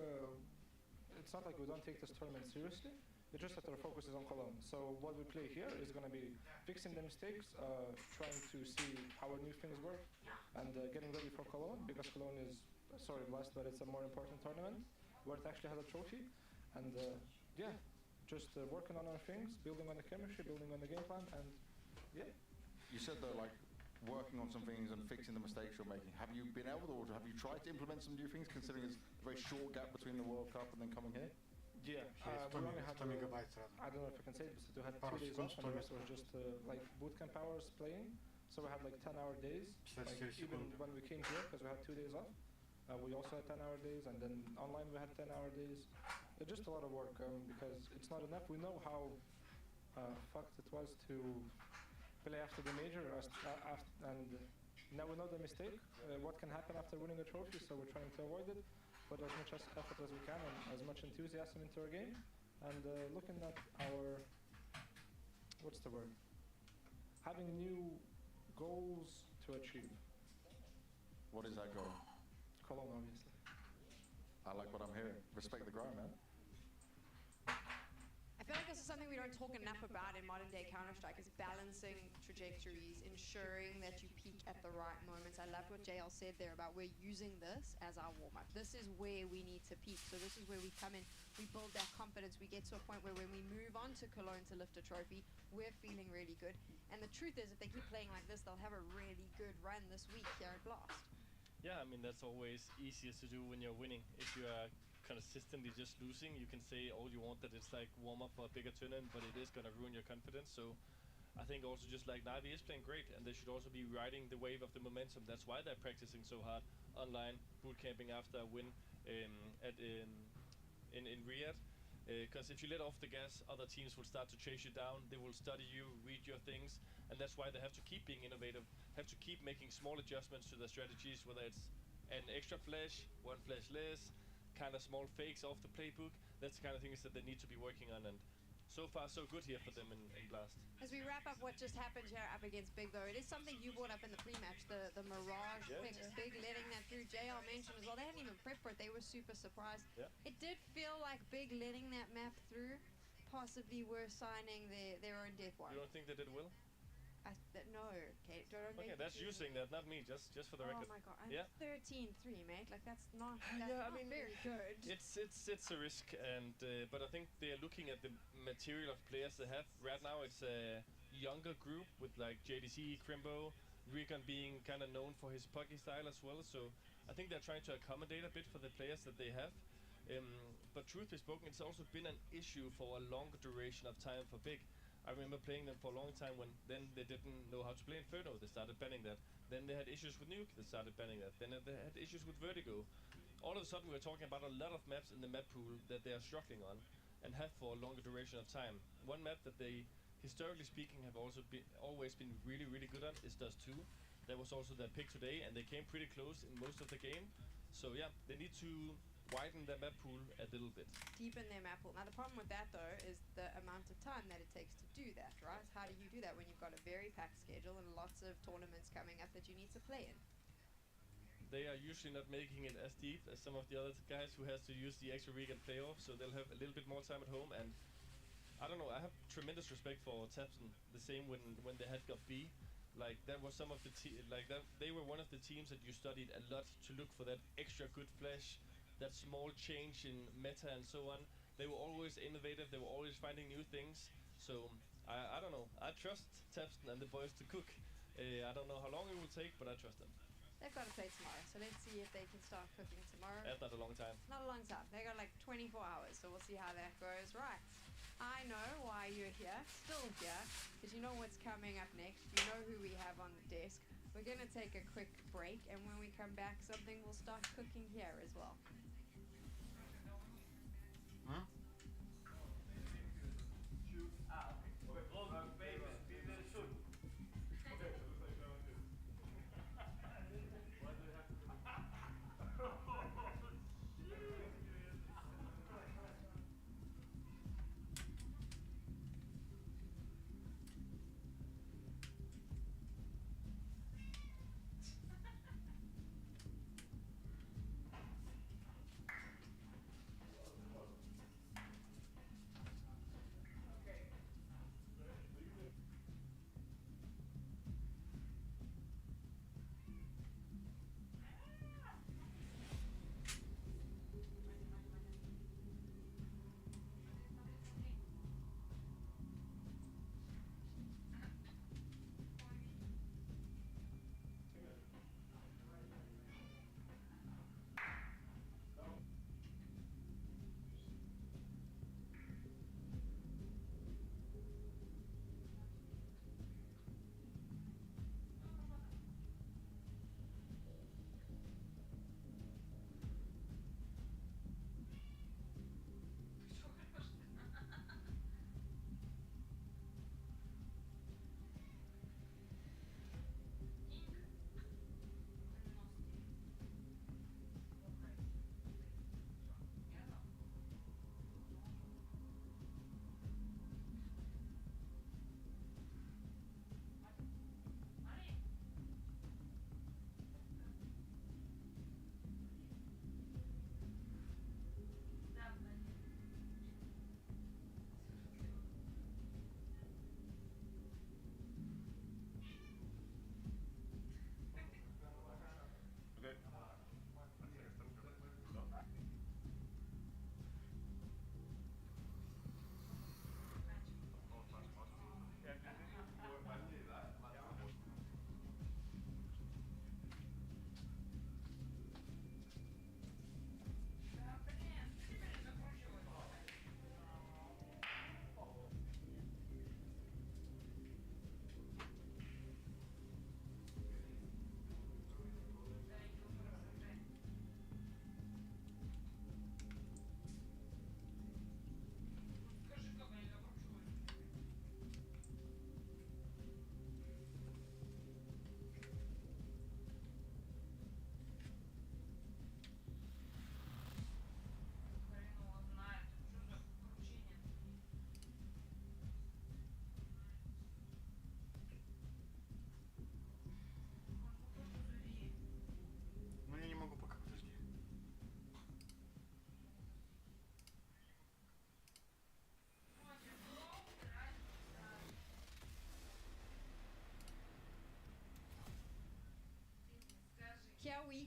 it's not like we don't take this tournament seriously. It's just that our focus is on Cologne. So what we play here is going to be fixing the mistakes, trying to see how our new things work, and getting ready for Cologne, because Cologne is, sorry Blast, but it's a more important tournament where it actually has a trophy. And yeah, just working on our things, building on the chemistry, building on the game plan, and yeah. You said though, like, working on some things and fixing the mistakes you're making. Have you been able to, or have you tried to implement some new things, considering it's a very short gap between the World Cup and then coming here? Yeah, we only had, I don't know if I can say this, but we had 2 days off, and the rest was just like bootcamp hours playing. So we had like 10-hour days, like even when we came here, because we had 2 days off. We also had 10-hour days, and then online we had 10-hour days. It's just a lot of work, because it's not enough. We know how fucked it was to play after the major, and now we know the mistake, what can happen after winning a trophy, so we're trying to avoid it. Put as much effort as we can and as much enthusiasm into our game, and looking at our, what's the word? Having new goals to achieve. What is that goal? Cologne, obviously. I like what I'm hearing. Respect the grind, man. I feel like this is something we don't talk enough about in modern day Counter-Strike, is balancing trajectories, ensuring that you peak at the right moments. I love what JL said there about we're using this as our warm-up. This is where we need to peak. So this is where we come in, we build that confidence, we get to a point where when we move on to Cologne to lift a trophy, we're feeling really good. And the truth is, if they keep playing like this, they'll have a really good run this week here at Blast. Yeah, I mean, that's always easiest to do when you're winning. If you are consistently just losing, you can say all you want that it's like warm up for a bigger tournament, but it is gonna ruin your confidence. So I think also just like Navi is playing great, and they should also be riding the wave of the momentum. That's why they're practicing so hard online, boot camping after a win in Riyadh. Because if you let off the gas, other teams will start to chase you down. They will study you, read your things, and that's why they have to keep being innovative, have to keep making small adjustments to their strategies, whether it's an extra flash, one flash less, kind of small fakes off the playbook. That's the kind of things that they need to be working on, and so far so good here for them in Blast. As we wrap up what just happened here up against Big, though, it is something you brought up in the pre-match, the Mirage fix, Big letting that through. JL mentioned as well, they hadn't even prepped for it, they were super surprised. It did feel like Big letting that map through possibly were signing their own death warrant. You don't think they did well? No, Kate, don't Okay, that's you saying that, not me, just for the record. Oh my god, 13-3, mate, like that's not very good. It's a risk, and but I think they're looking at the material of players they have. Right now it's a younger group with like JDC, Crimbo, Recon being kind of known for his pucky style as well, so I think they're trying to accommodate a bit for the players that they have. But truth be spoken, it's also been an issue for a longer duration of time for Big. I remember playing them for a long time when then they didn't know how to play Inferno, they started banning that. Then they had issues with Nuke, they started banning that. Then they had issues with Vertigo. All of a sudden we're talking about a lot of maps in the map pool that they are struggling on and have for a longer duration of time. One map that they, historically speaking, have also always been really, really good at is Dust 2. That was also their pick today, and they came pretty close in most of the game. So yeah, they need to widen their map pool a little bit. Deepen their map pool. Now the problem with that though is the amount of time that it takes to do that, right? How do you do that when you've got a very packed schedule and lots of tournaments coming up that you need to play in? They are usually not making it as deep as some of the other guys who has to use the extra weekend playoff, so they'll have a little bit more time at home. And I don't know, I have tremendous respect for Tapson. The same when they had got B. Like that was some of the they were one of the teams that you studied a lot to look for that extra good flash, that small change in meta and so on. They were always innovative, they were always finding new things. So I don't know, I trust Tapson and the boys to cook. I don't know how long it will take, but I trust them. They've got to play tomorrow, so let's see if they can start cooking tomorrow. That's not a long time. Not a long time. They got like 24 hours, so we'll see how that goes. Right. I know why you're here, still here, because you know what's coming up next. You know who we have on the desk. We're going to take a quick break, and when we come back, something will start cooking here as well. Huh?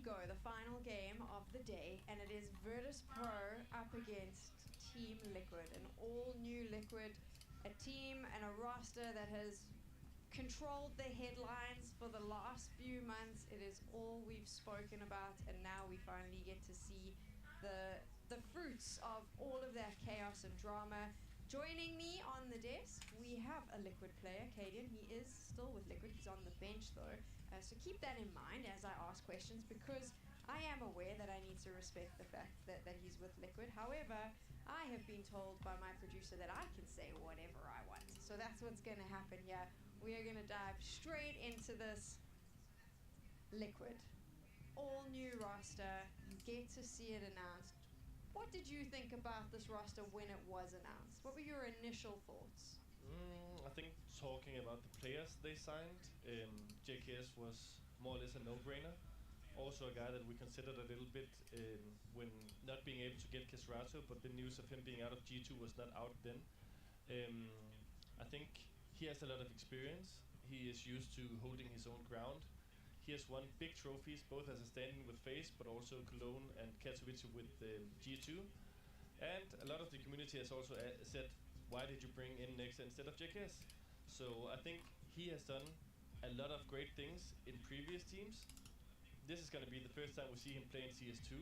go, the final game of the day, and it is Virtus Pro up against Team Liquid, an all-new Liquid, a team and a roster that has controlled the headlines for the last few months. It is all we've spoken about, and now we finally get to see the fruits of all of that chaos and drama. Joining me on the desk, we have a Liquid player, Caden. He is still with Liquid. He's on the bench though, so keep that in mind as I ask questions, because I am aware that I need to respect the fact that he's with Liquid. However, I have been told by my producer that I can say whatever I want, so that's what's going to happen here. We are going to dive straight into this. Liquid, all new roster, you get to see it announced. What did you think about this roster when it was announced? What were your initial thoughts? I think talking about the players they signed, JKS was more or less a no-brainer. Also a guy that we considered a little bit when not being able to get Kesrato, but the news of him being out of G2 was not out then. I think he has a lot of experience. He is used to holding his own ground. He has won big trophies, both as a standing with FaZe, but also Cologne and Katowice with G2. And a lot of the community has also said, why did you bring in Nexa instead of JKS? So I think he has done a lot of great things in previous teams. This is going to be the first time we see him play in CS2.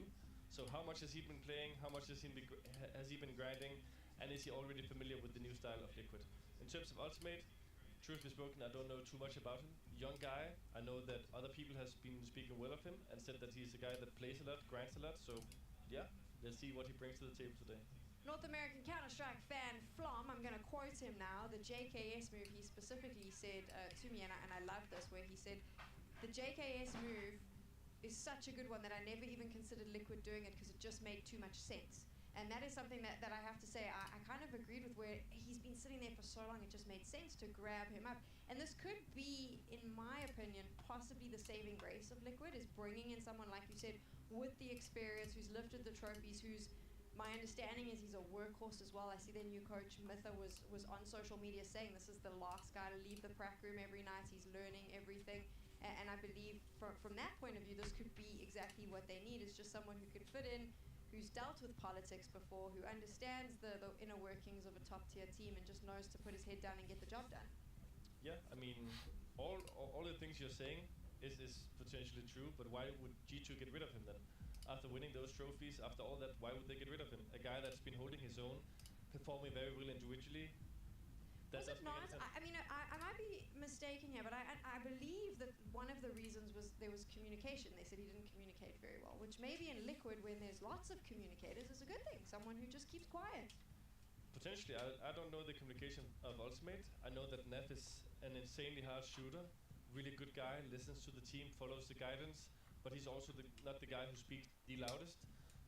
So how much has he been playing? How much has he been grinding? And is he already familiar with the new style of Liquid? In terms of Ultimate, truth be spoken, I don't know too much about him. Young guy, I know that other people has been speaking well of him and said that he's a guy that plays a lot, grinds a lot. So yeah, let's see what he brings to the table today. North American Counter-Strike fan Flom, I'm going to quote him now, the JKS move, he specifically said to me, and I love this, where he said, the JKS move is such a good one that I never even considered Liquid doing it because it just made too much sense. And that is something that I have to say, I kind of agreed with, where he's been sitting there for so long, it just made sense to grab him up. And this could be, in my opinion, possibly the saving grace of Liquid, is bringing in someone, like you said, with the experience, who's lifted the trophies, who's, my understanding is he's a workhorse as well. I see their new coach, Mytha, was on social media saying this is the last guy to leave the prac room every night. He's learning everything. And I believe from that point of view, this could be exactly what they need, is just someone who can fit in, who's dealt with politics before, who understands the inner workings of a top-tier team and just knows to put his head down and get the job done. Yeah, I mean, all the things you're saying is potentially true, but why would G2 get rid of him then? After winning those trophies, after all that, why would they get rid of him? A guy that's been holding his own, performing very well individually. Was it not? I mean, I might be mistaken here, but I believe that one of the reasons was there was communication. They said he didn't communicate very well, which maybe in Liquid, when there's lots of communicators, is a good thing. Someone who just keeps quiet. Potentially. I don't know the communication of Ultimate. I know that Neff is an insanely hard shooter, really good guy, listens to the team, follows the guidance, but he's also not the guy who speaks the loudest.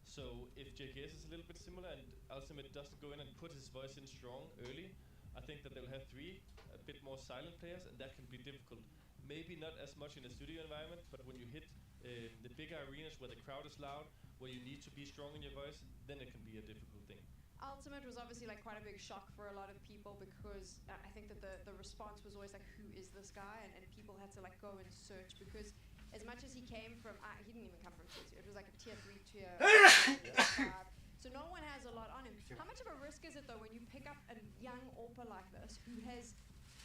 So if JKS is a little bit similar and Ultimate doesn't go in and put his voice in strong early, I think that they'll have a bit more silent players, and that can be difficult. Maybe not as much in a studio environment, but when you hit the bigger arenas where the crowd is loud, where you need to be strong in your voice, then it can be a difficult thing. Ultimate was obviously like quite a big shock for a lot of people, because I think that the response was always like, who is this guy? And people had to like go and search, because as much as he came from, he didn't even come from tier 2, it was like a tier 3, tier 5. So no one has a lot on him. How much of a risk is it though when you pick up a young AWPer like this, who has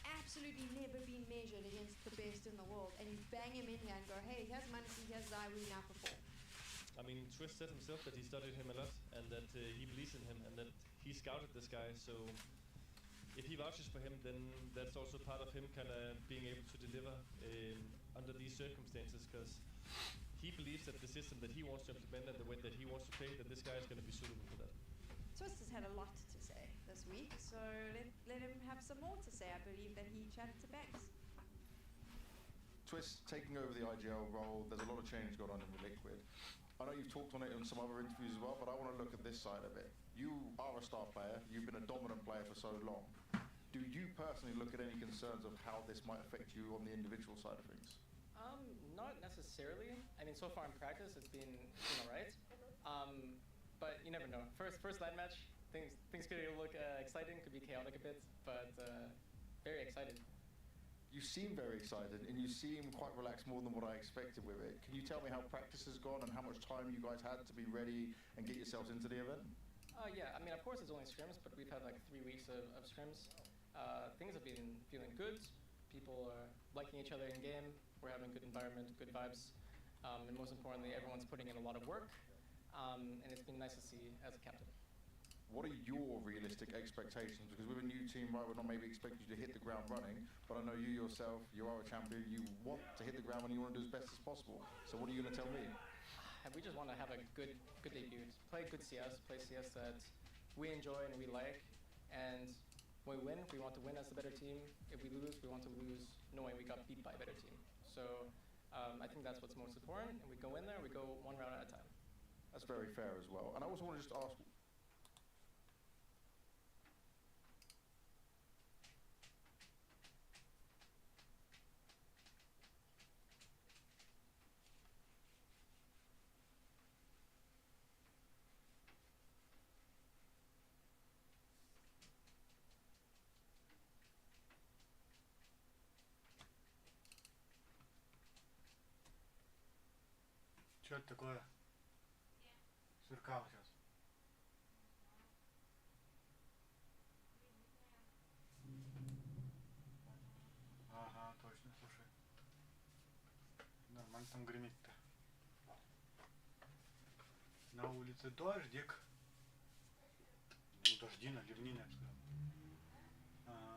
absolutely never been measured against the best in the world, and you bang him in here and go, hey, here's Manasi, here's Zai, we now perform? I mean, Twist said himself that he studied him a lot, and that he believes in him, and that he scouted this guy. So if he vouches for him, then that's also part of him kind of being able to deliver under these circumstances, because he believes that the system that he wants to implement and the way that he wants to play, that this guy is going to be suitable for that. Twist has had a lot to say this week, so let him have some more to say. I believe that he chatted to Banks. Twist taking over the IGL role, there's a lot of change going on in the Liquid. I know you've talked on it in some other interviews as well, but I want to look at this side of it. You are a star player, you've been a dominant player for so long. Do you personally look at any concerns of how this might affect you on the individual side of things? Not necessarily. I mean, so far in practice, it's been alright. But you never know. First LAN match, things could look exciting, could be chaotic a bit, but very excited. You seem very excited, and you seem quite relaxed, more than what I expected with it. Can you tell me how practice has gone and how much time you guys had to be ready and get yourselves into the event? Yeah, I mean, of course it's only scrims, but we've had like 3 weeks of scrims. Things have been feeling good. People are liking each other in game. We're having good environment, good vibes. And most importantly, everyone's putting in a lot of work. And it's been nice to see as a captain. What are your realistic expectations? Because with a new team, right, we're not maybe expecting you to hit the ground running, but I know you yourself, you are a champion, you want to hit the ground running, you want to do as best as possible. So what are you going to tell me? We just want to have a good debut. Play good CS, play CS that we enjoy and we like. And when we win, we want to win as the better team. If we lose, we want to lose knowing we got beat by a better team. So I think that's what's most important. And we go in there, we go 1 round at a time. That's very fair as well. And I also want to just ask, Что это такое? Сверкал сейчас. Ага, точно, слушай. Нормально там гремит-то. На улице дождик. Ну, дождина, ливнина, я бы сказал. Ага.